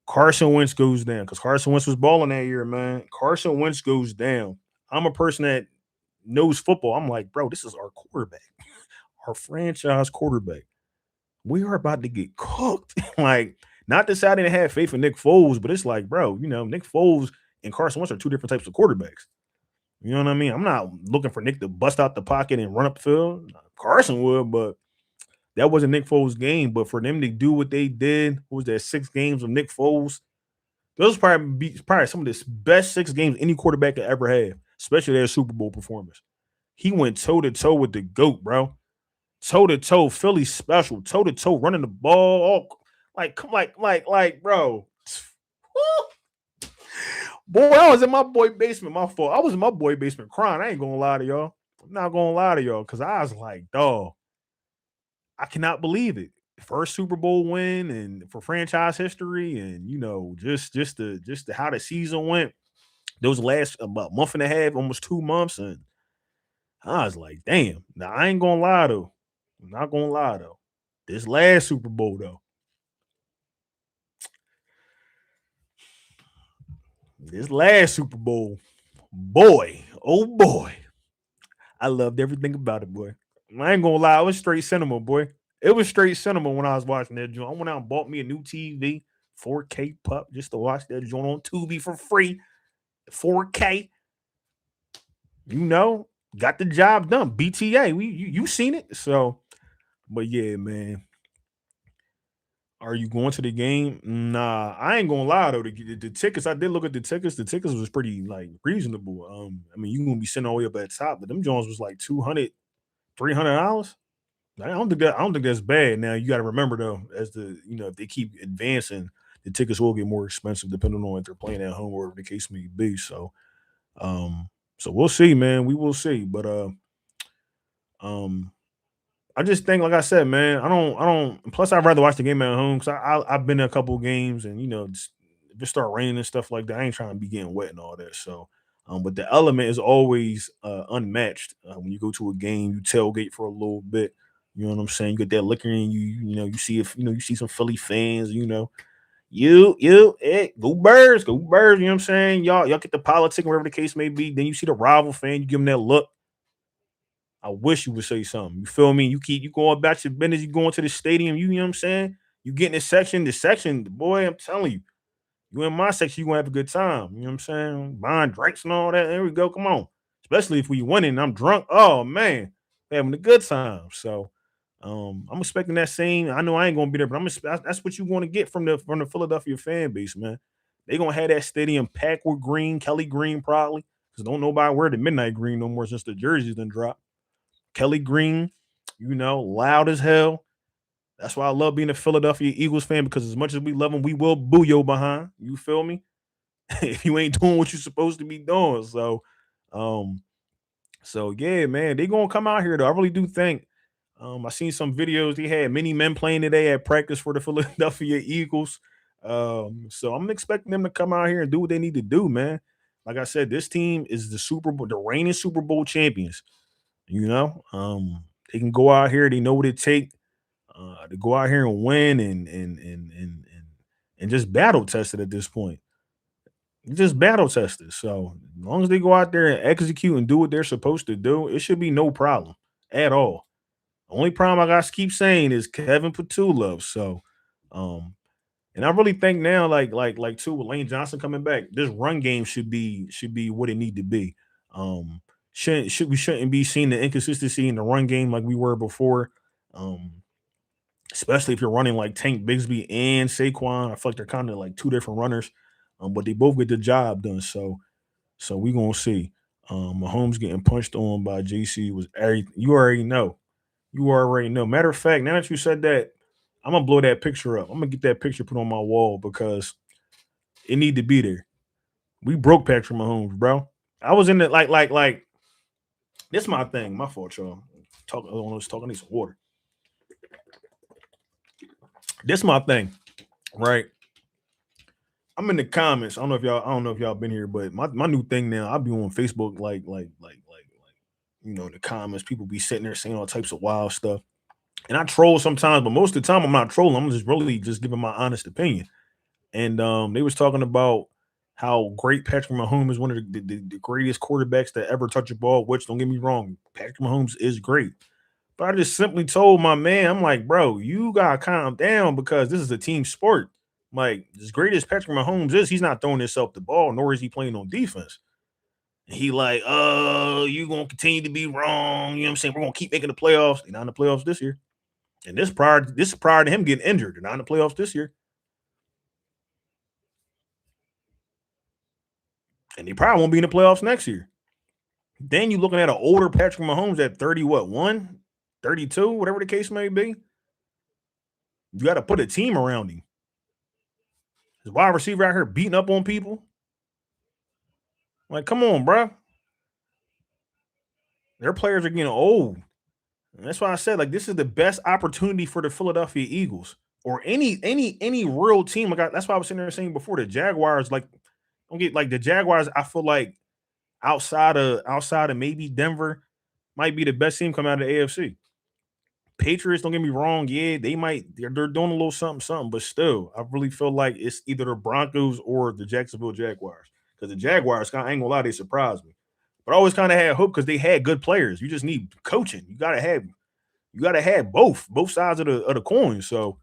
Carson Wentz goes down because Carson Wentz was balling that year, man. Carson Wentz goes down. I'm a person that knows football. I'm like, bro, this is our quarterback, our franchise quarterback. We are about to get cooked. Like, not to say I didn't have faith in Nick Foles, but it's like, bro, Nick Foles and Carson Wentz are 2 different types of quarterbacks. You know what I mean? I'm not looking for Nick to bust out the pocket and run up the field. Carson would, but that wasn't Nick Foles' game. But for them to do what they did, what was that 6 games of Nick Foles? Those probably some of the best 6 games any quarterback could ever have, especially their Super Bowl performance. He went toe to toe with the GOAT, bro. Toe to toe, Philly special, toe to toe, running the ball. All, bro. Boy, I was in my boy basement. My fault. I was in my boy basement crying. I ain't gonna lie to y'all. I'm not gonna lie to y'all because I was like, dog, I cannot believe it. First Super Bowl win and for franchise history, and just how the season went. Those last about month and a half, almost 2 months, and I was like, damn. Now I ain't gonna lie though. I'm not gonna lie though. This last Super Bowl though. This last Super Bowl, boy, oh boy, I loved everything about it, boy. I ain't gonna lie, it was straight cinema, boy. It was straight cinema when I was watching that joint. I went out and bought me a new TV, 4K pup, just to watch that joint on Tubi for free. 4K, got the job done. BTA, you seen it, so. But yeah, man. Are you going to the game? Nah, I ain't gonna lie though. The tickets, I did look at the tickets. The tickets was pretty like reasonable. I mean, you gonna be sitting all the way up at the top, but them Jones was like 200, $300. I don't think that's bad. Now you got to remember though, as if they keep advancing, the tickets will get more expensive depending on if they're playing at home or whatever the case may be. Um, so we'll see, man. We will see. But um, I just think, like I said, man, I don't. Plus, I'd rather watch the game at home because I've been to a couple of games, and if it start raining and stuff like that, I ain't trying to be getting wet and all that. So, but the element is always unmatched. When you go to a game, you tailgate for a little bit. You know what I'm saying? You get that liquor in you. You see if you see some Philly fans. Go Birds, go Birds. You know what I'm saying? Y'all get the politic, whatever the case may be. Then you see the rival fan, you give them that look. I wish you would say something. You feel me? You going about your business. You going to the stadium. You know what I'm saying? You get in the section, boy. I'm telling you, you in my section, you gonna have a good time. You know what I'm saying? Buying drinks and all that. There we go. Come on. Especially if we winning, and I'm drunk. Oh man, having a good time. So, I'm expecting that same. I know I ain't gonna be there, but that's what you want to get from the Philadelphia fan base, man. They gonna have that stadium packed with green, Kelly Green probably, because don't nobody wear the midnight green no more since the jerseys done dropped. Kelly Green, loud as hell. That's why I love being a Philadelphia Eagles fan because as much as we love them, we will boo your behind. You feel me? If you ain't doing what you're supposed to be doing. Um, so yeah, man, they gonna come out here though. I really do think. I seen some videos. They had many men playing today at practice for the Philadelphia Eagles. So I'm expecting them to come out here and do what they need to do, man. Like I said, this team is the reigning Super Bowl champions. They can go out here. They know what it takes to go out here and win and just battle tested at this point. Just battle tested. So as long as they go out there and execute and do what they're supposed to do, it should be no problem at all. Only problem I got to keep saying is Kevin Patullo. So, and I really think now, like too, with Lane Johnson coming back, this run game should be what it need to be. Um, shouldn't be seeing the inconsistency in the run game like we were before. Um, Especially if you're running like Tank Bigsby and Saquon. I feel like they're kind of like two different runners, but they both get the job done. So we gonna see. Mahomes getting punched on by JC was everything. You already know. You already know. Matter of fact, now that you said that, I'm gonna blow that picture up. I'm gonna get that picture put on my wall because it need to be there. We broke Patrick Mahomes, bro. I was in it like this. My thing. My fault, y'all. I was talking. I need some water. This my thing, right? I'm in the comments. I don't know if y'all been here, but my new thing now. I'll be on Facebook, in the comments. People be sitting there saying all types of wild stuff. And I troll sometimes, but most of the time I'm not trolling. I'm just really just giving my honest opinion. And they was talking about how great Patrick Mahomes is, one of the greatest quarterbacks that ever touch a ball. Which, don't get me wrong, Patrick Mahomes is great. But I just simply told my man, I'm like, bro, you gotta calm down because this is a team sport. Like, as great as Patrick Mahomes is, he's not throwing himself the ball, nor is he playing on defense. And he like, oh, you gonna continue to be wrong. You know what I'm saying? We're gonna keep making the playoffs. They're not in the playoffs this year. And this is prior to him getting injured. They're not in the playoffs this year. And they probably won't be in the playoffs next year. Then you're looking at an older Patrick Mahomes at 30, 32, whatever the case may be. You got to put a team around him. His wide receiver out here beating up on people. Like, come on, bro. Their players are getting old. And that's why I said, like, this is the best opportunity for the Philadelphia Eagles or any real team. That's why I was sitting there saying before the Jaguars, like, don't get like the Jaguars. I feel like outside of maybe Denver, might be the best team coming out of the AFC. Patriots, don't get me wrong, yeah, they're doing a little something, but still, I really feel like it's either the Broncos or the Jacksonville Jaguars. Because the Jaguars, I ain't gonna lie, they surprised me. But I always kind of had hope because they had good players. You just need coaching. You gotta have both sides of the coin. So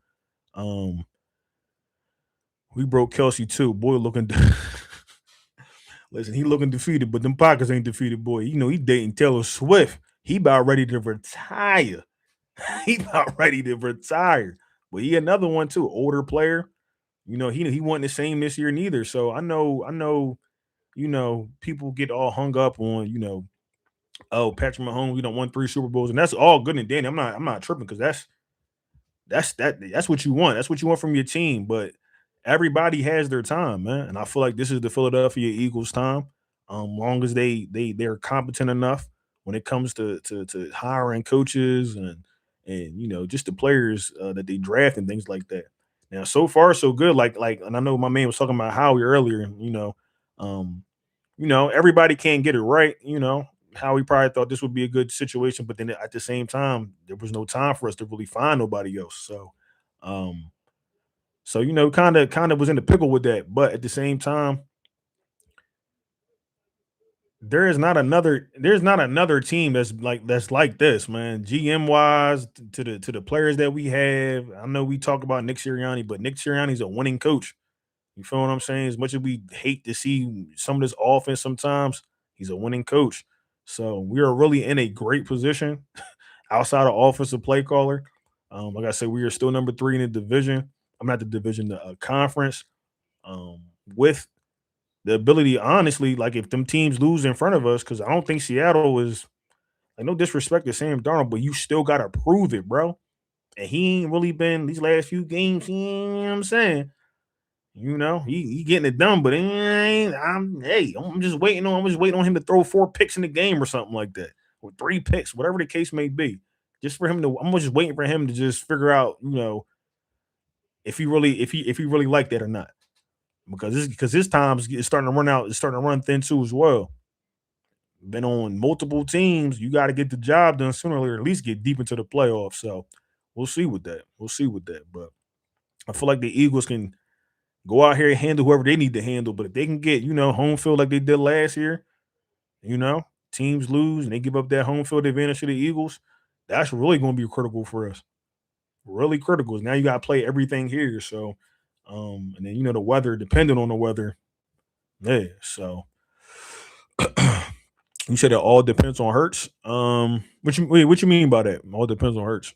we broke Kelsey too. Boy looking listen, he looking defeated, but them pockets ain't defeated, boy. He dating Taylor Swift. He about ready to retire. He about ready to retire. but he another one too, older player. He wasn't the same this year neither. So I know, people get all hung up on, oh, Patrick Mahomes, we don't won 3 Super Bowls, and that's all good and dandy. I'm not tripping because that's what you want. That's what you want from your team. But everybody has their time, man. And I feel like this is the Philadelphia Eagles' time. Long as they're competent enough when it comes to hiring coaches and just the players that they draft and things like that. Now, so far so good. And I know my man was talking about Howie earlier. Um, everybody can't get it right. Howie probably thought this would be a good situation, but then at the same time, there was no time for us to really find nobody else. Um, kind of was in the pickle with that. But at the same time, there's not another team that's like this, man. GM wise, to the players that we have. I know we talk about Nick Sirianni, but Nick Sirianni's a winning coach. You feel what I'm saying? As much as we hate to see some of this offense sometimes, he's a winning coach. So we are really in a great position outside of offensive play caller. Like I said, we are still number 3 in the division. I'm not the division, the conference. Um, with the ability, honestly, like if them teams lose in front of us, because I don't think Seattle is like no disrespect to Sam Darnold, but you still gotta prove it, bro. And he ain't really been these last few games. You know what I'm saying? He getting it done, but I'm just waiting on him to throw 4 picks in the game or something like that, or 3 picks, whatever the case may be. Just for him to, I'm just waiting for him to just figure out, if he really like that or not, because his time's starting to run out, it's starting to run thin too as well. Been on multiple teams, you got to get the job done sooner or later, at least get deep into the playoffs. So we'll see with that. We'll see with that, but I feel like the Eagles can go out here and handle whoever they need to handle. But if they can get, home field like they did last year, teams lose and they give up that home field advantage to the Eagles, that's really going to be critical for us. Really critical. Now you got to play everything here. So, and then, the weather, depending on the weather. Yeah. So you said it all depends on Hurts. What you mean by that? All depends on Hurts.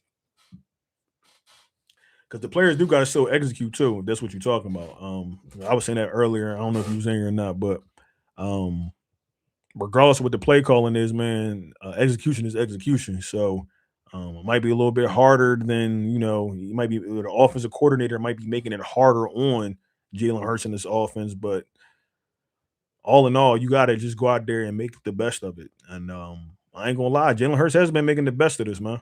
Because the players do got to still execute too. That's what you're talking about. I was saying that earlier. I don't know if you was saying it or not, but um, regardless of what the play calling is, man, execution is execution. So it might be a little bit harder than you might be the offensive coordinator might be making it harder on Jalen Hurts in this offense, but all in all, you got to just go out there and make the best of it. And I ain't gonna lie, Jalen Hurts has been making the best of this, man.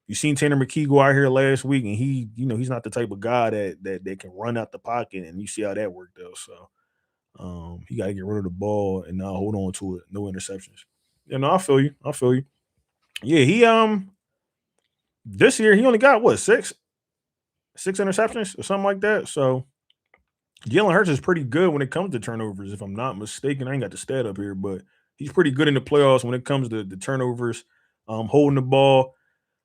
You seen Tanner McKee go out here last week, and he's not the type of guy that can run out the pocket, and you see how that worked out. So he got to get rid of the ball and not hold on to it. No interceptions. I feel you. I feel you. Yeah, he this year he only got what, six interceptions or something like that. So Jalen Hurts is pretty good when it comes to turnovers, if I'm not mistaken. I ain't got the stat up here, but he's pretty good in the playoffs when it comes to the turnovers, holding the ball.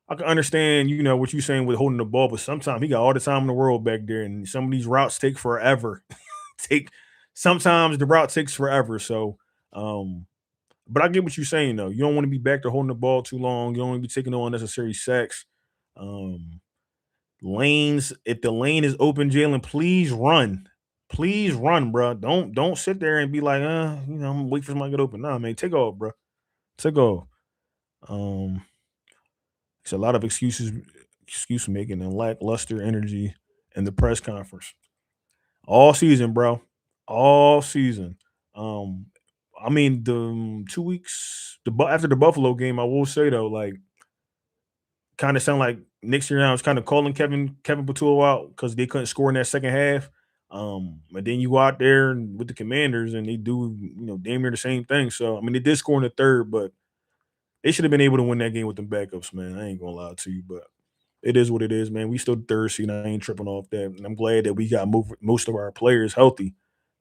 I can understand, what you're saying with holding the ball, but sometimes he got all the time in the world back there, and some of these routes take forever. take Sometimes the route takes forever. So, but I get what you're saying though. You don't want to be back there holding the ball too long. You don't want to be taking no unnecessary sacks. Um, Lanes, if the lane is open, Jalen, please run. Please run, bro. Don't sit there and be like, I'm gonna wait for somebody to get open. Nah, man, take off, bro. Take off. Um, it's a lot of excuse making and lackluster energy in the press conference all season, bro. All season. Um, I mean, the 2 weeks after the Buffalo game, I will say though, like, kind of sound like Nick Sirianni was kind of calling Kevin Patullo out because they couldn't score in that second half. And then you go out there and with the Commanders and they do, damn near the same thing. So I mean, they did score in the third, but they should have been able to win that game with the backups, man. I ain't gonna lie to you, but it is what it is, man. We still third seed. I ain't tripping off that, and I'm glad that we got most of our players healthy.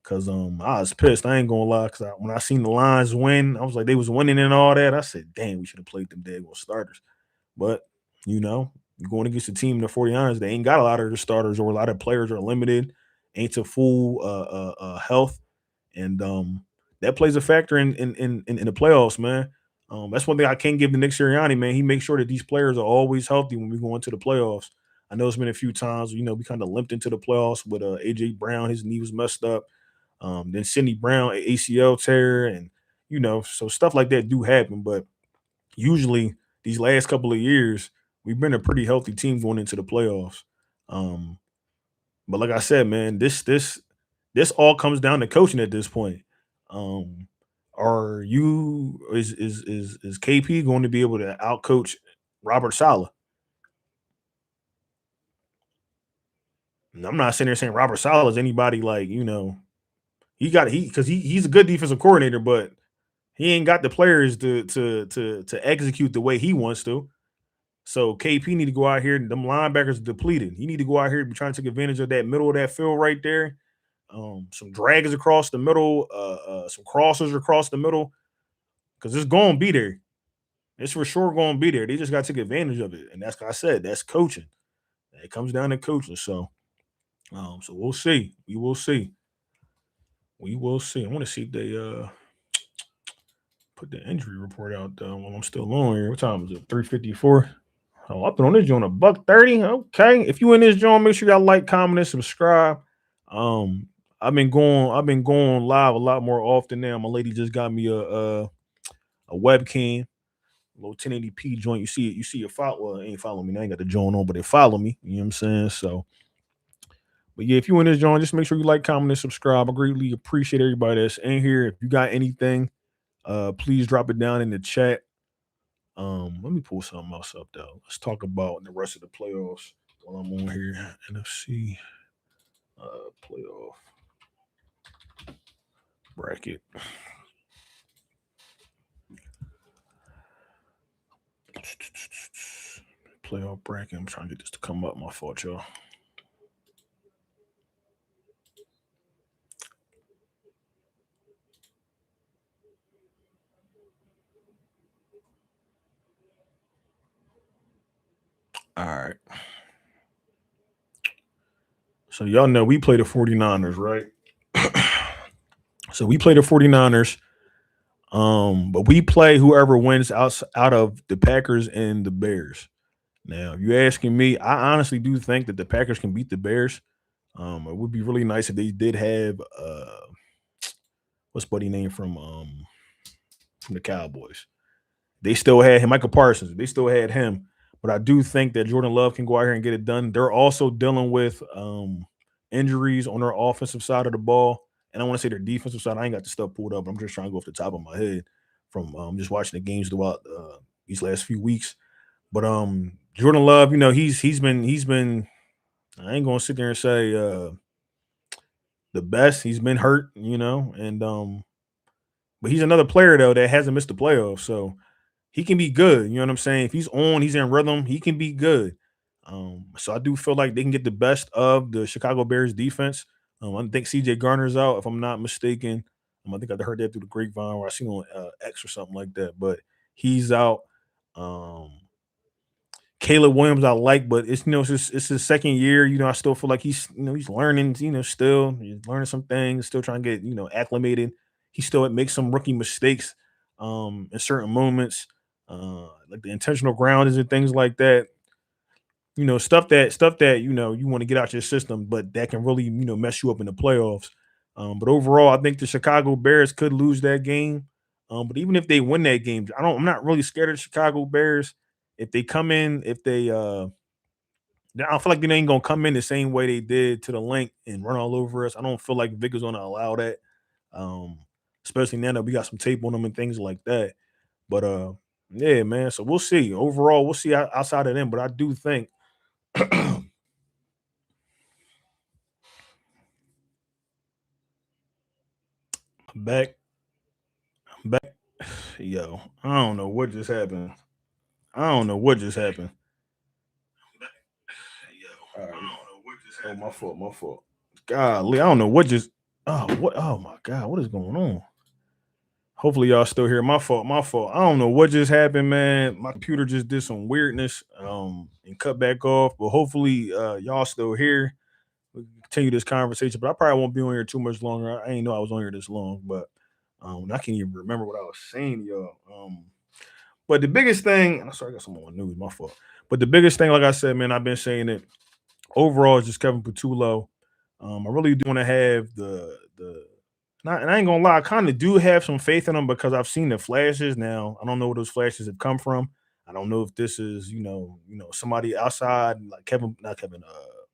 Cause I was pissed. I ain't gonna lie. Cause when I seen the Lions win, I was like they was winning and all that. I said, "Damn, we should have played them daggone starters." But you're going against a team, the 49ers, they ain't got a lot of the starters or a lot of players are limited, ain't to full health, and that plays a factor in the playoffs, man. That's one thing I can't give to Nick Sirianni, man. He makes sure that these players are always healthy when we go into the playoffs. I know it's been a few times, we kind of limped into the playoffs with AJ Brown. His knee was messed up. Then Sidney Brown, ACL tear, and so stuff like that do happen. But usually these last couple of years, we've been a pretty healthy team going into the playoffs. Um, but like I said, man, this all comes down to coaching at this point. Um, are you is KP going to be able to outcoach Robert Saleh? And I'm not sitting there saying Robert Saleh is anybody like he's a good defensive coordinator, but he ain't got the players to execute the way he wants to. So KP need to go out here. Them linebackers are depleted. He need to go out here and be trying to take advantage of that middle of that field right there. Some drags across the middle, some crossers across the middle, because it's going to be there. It's for sure going to be there. They just got to take advantage of it, and that's like I said. That's coaching. It comes down to coaching. So we'll see. We will see. We will see. I want to see if they put the injury report out while I'm still on here. What time is it? 3:54. Oh, I've been on this joint $130. Okay. If you in this joint, make sure y'all like, comment, and subscribe. Um, I've been going live a lot more often now. My lady just got me a webcam, a little 1080p joint. You see it, you see a follow. Well, it ain't following me. I ain't got the joint on, but they follow me. You know what I'm saying? So, but yeah, if you in this joint, just make sure you like, comment, and subscribe. I greatly appreciate everybody that's in here. If you got anything, please drop it down in the chat. Let me pull something else up though. Let's talk about the rest of the playoffs while I'm on here. NFC playoff bracket. Playoff bracket. I'm trying to get this to come up. My fault, y'all. All right. So y'all know we play the 49ers, right? So we play the 49ers. But we play whoever wins out of the Packers and the Bears. Now, if you're asking me, I honestly do think that the Packers can beat the Bears. It would be really nice if they did have what's buddy name from the Cowboys. They still had him, Michael Parsons. They still had him, but I do think that Jordan Love can go out here and get it done. They're also dealing with injuries on their offensive side of the ball, and I want to say their defensive side. I ain't got the stuff pulled up. I'm just trying to go off the top of my head from just watching the games throughout these last few weeks. But Jordan Love, he's been. I ain't gonna sit there and say the best. He's been hurt, and but he's another player though that hasn't missed the playoffs, so he can be good. You know what I'm saying? If he's on, he's in rhythm, he can be good. So I do feel like they can get the best of the Chicago Bears defense. I think CJ Garner's out, if I'm not mistaken. I think I heard that through the grapevine or I seen on X or something like that, but he's out. Um, Caleb Williams, I like, but it's his second year. I still feel like he's learning. Still he's learning some things, still trying to get acclimated. He still makes some rookie mistakes in certain moments, like the intentional groundings and things like that. Stuff that you want to get out your system, but that can really mess you up in the playoffs. But overall, I think the Chicago Bears could lose that game. But even if they win that game, I'm not really scared of the Chicago Bears. If they come in, if they I don't feel like they ain't gonna come in the same way they did to the Linc and run all over us. I don't feel like Vic is gonna allow that. Um, Especially now that we got some tape on them and things like that. But yeah, man. So we'll see. Overall, we'll see outside of them. But I do think I'm back. I'm back. Yo, I don't know what just happened. I don't know what just happened. All right. Oh, my fault. My fault. Golly, I don't know what just. Oh, what? Oh my God, what is going on? Hopefully, y'all still here. My fault. My fault. I don't know what just happened, man. My computer just did some weirdness, and cut back off. But hopefully, y'all still here. We can continue this conversation. But I probably won't be on here too much longer. I ain't know I was on here this long, but I can't even remember what I was saying to y'all. But the biggest thing, I'm sorry, I got some on news. My fault. But the biggest thing, like I said, man, I've been saying it overall, it's just Kevin Patullo. I really do want to have the not, and I ain't gonna lie, I kind of do have some faith in him because I've seen the flashes. Now I don't know where those flashes have come from. I don't know if this is somebody outside like not Kevin,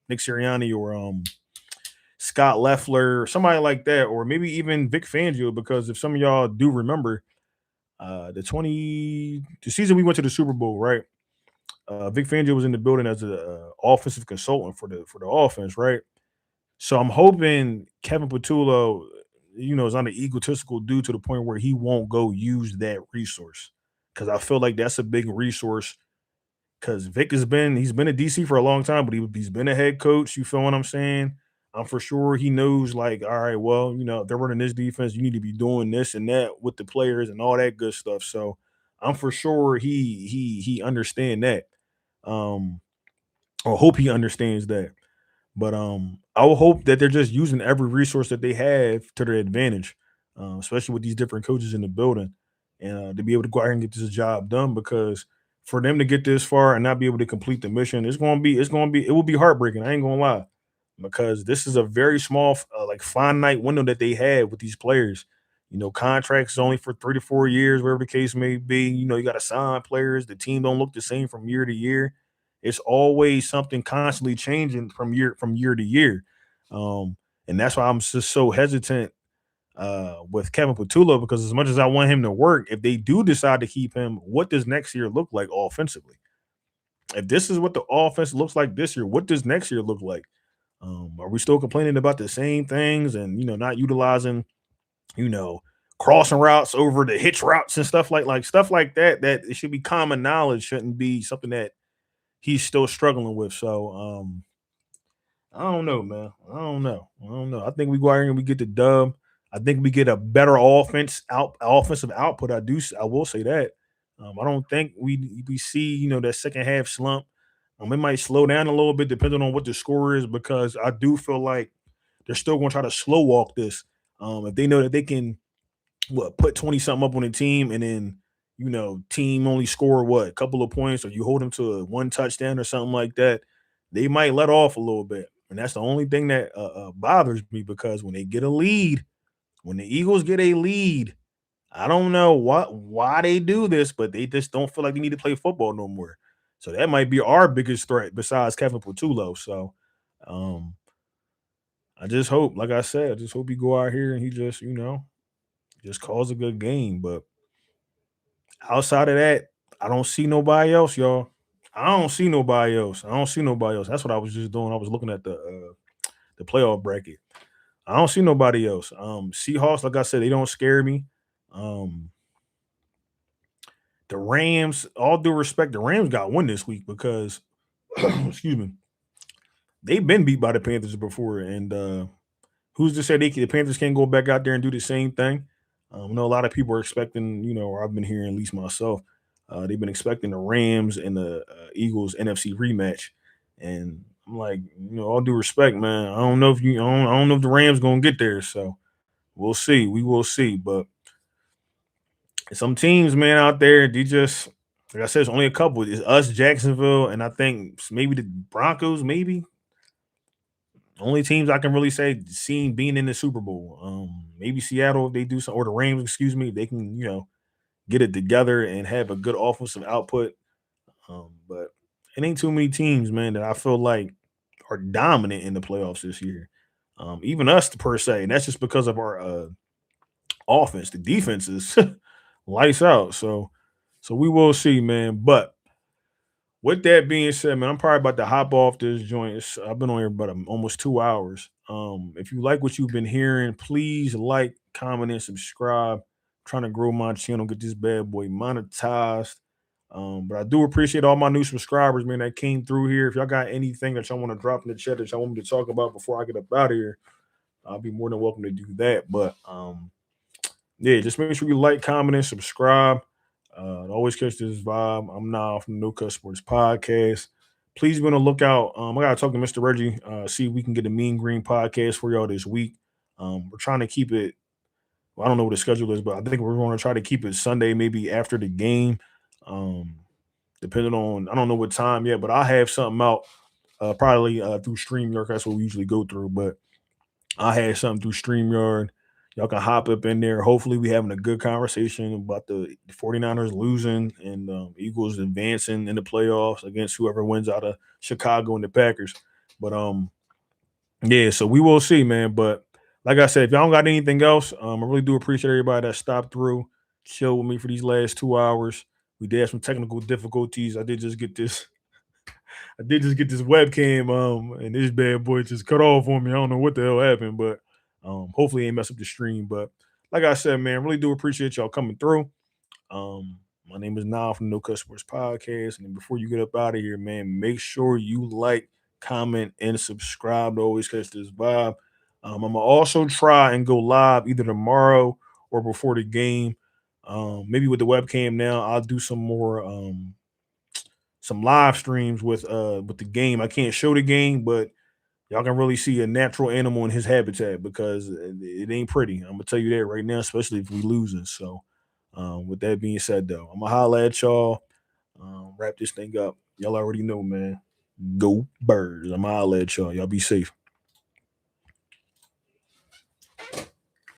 Nick Sirianni or Scott Leffler, or somebody like that, or maybe even Vic Fangio. Because if some of y'all do remember, the season we went to the Super Bowl, right? Vic Fangio was in the building as a offensive consultant for the offense, right? So I'm hoping Kevin Patullo, is not an egotistical dude to the point where he won't go use that resource. Because I feel like that's a big resource. Because Vic he's been a DC for a long time, but he's been a head coach. You feel what I'm saying? I'm for sure he knows, like, all right, well, if they're running this defense, you need to be doing this and that with the players and all that good stuff. So I'm for sure he understand that. Um, or hope he understands that. But I will hope that they're just using every resource that they have to their advantage, especially with these different coaches in the building, and to be able to go out here and get this job done. Because for them to get this far and not be able to complete the mission, it will be heartbreaking. I ain't gonna lie, because this is a very small, like finite window that they had with these players. Contracts is only for 3 to 4 years, wherever the case may be. You got to sign players. The team don't look the same from year to year. It's always something constantly changing from year to year. Um, and that's why I'm just so hesitant with Kevin Patullo, because as much as I want him to work, if they do decide to keep him, what does next year look like offensively? If this is what the offense looks like this year, what does next year look like? Are we still complaining about the same things and not utilizing you know crossing routes over the hitch routes and stuff like that? That it should be common knowledge, shouldn't be something that he's still struggling with. So I don't know, man. I don't know. I think we go out here and we get the dub. I think we get a better offensive output. I will say that. I don't think we see that second half slump. It might slow down a little bit depending on what the score is, because I do feel like they're still going to try to slow walk this. If they know that they can put 20 something up on the team, and then team only score a couple of points, or you hold them to a one touchdown or something like that, they might let off a little bit. And that's the only thing that bothers me, because when they get a lead, when the Eagles get a lead, I don't know why they do this, but they just don't feel like they need to play football no more. So that might be our biggest threat besides Kevin Patullo. So um I just hope, like I said, I just hope he go out here and he just calls a good game. But outside of that, I don't see nobody else, y'all. I don't see nobody else. I don't see nobody else. That's what I was just doing. I was looking at the playoff bracket. I don't see nobody else. Seahawks, like I said, they don't scare me. Um, the Rams, all due respect, the Rams got one this week because, excuse me, they've been beat by the Panthers before, and who's to say the Panthers can't go back out there and do the same thing? I know a lot of people are expecting, or I've been hearing, at least myself, they've been expecting the Rams and the Eagles NFC rematch, and I'm like, all due respect, man, I don't know if the Rams gonna get there, so we'll see, we will see, but some teams, man, out there, they just, like I said, it's only a couple. It's us, Jacksonville, and I think maybe the Broncos, maybe only teams I can really say seeing being in the Super Bowl. Maybe Seattle if they do something, or the Rams, excuse me, they can get it together and have a good offensive output. But it ain't too many teams, man, that I feel like are dominant in the playoffs this year. Even us per se, and that's just because of our offense. The defense is lights out. So we will see, man. But with that being said, man, I'm probably about to hop off this joint. I've been on here about almost 2 hours. If you like what you've been hearing, please like, comment, and subscribe. I'm trying to grow my channel, get this bad boy monetized. But I do appreciate all my new subscribers, man, that came through here. If y'all got anything that y'all want to drop in the chat that y'all want me to talk about before I get up out of here, I'll be more than welcome to do that. But yeah, just make sure you like, comment, and subscribe. Always catch this vibe. I'm now from the No Cut Sports Podcast. Please be on the lookout. I gotta talk to Mr. Reggie, see if we can get a Mean Green podcast for y'all this week. We're trying to keep it. Well, I don't know what the schedule is, but I think we're going to try to keep it Sunday, maybe after the game. Um, Depending on, I don't know what time yet, but I'll have something out probably through StreamYard. That's what we usually go through. But I had something through StreamYard. Y'all can hop up in there. Hopefully, we having a good conversation about the 49ers losing and Eagles advancing in the playoffs against whoever wins out of Chicago and the Packers. But yeah, so we will see, man. But like I said, if y'all don't got anything else, I really do appreciate everybody that stopped through, chill with me for these last 2 hours. We did have some technical difficulties. I did just get this webcam, and this bad boy just cut off on me. I don't know what the hell happened, but hopefully it ain't mess up the stream. But like I said, man, really do appreciate y'all coming through. My name is Niall from No Customers Podcast. And before you get up out of here, man, make sure you like, comment, and subscribe to always catch this vibe. I'm gonna also try and go live either tomorrow or before the game. Maybe with the webcam now, I'll do some live streams with the game. I can't show the game, but y'all can really see a natural animal in his habitat because it ain't pretty. I'm gonna tell you that right now, especially if we losing. So with that being said, though, I'm gonna holla at y'all. Wrap this thing up. Y'all already know, man. Go Birds. I'm gonna holla at y'all. Y'all be safe.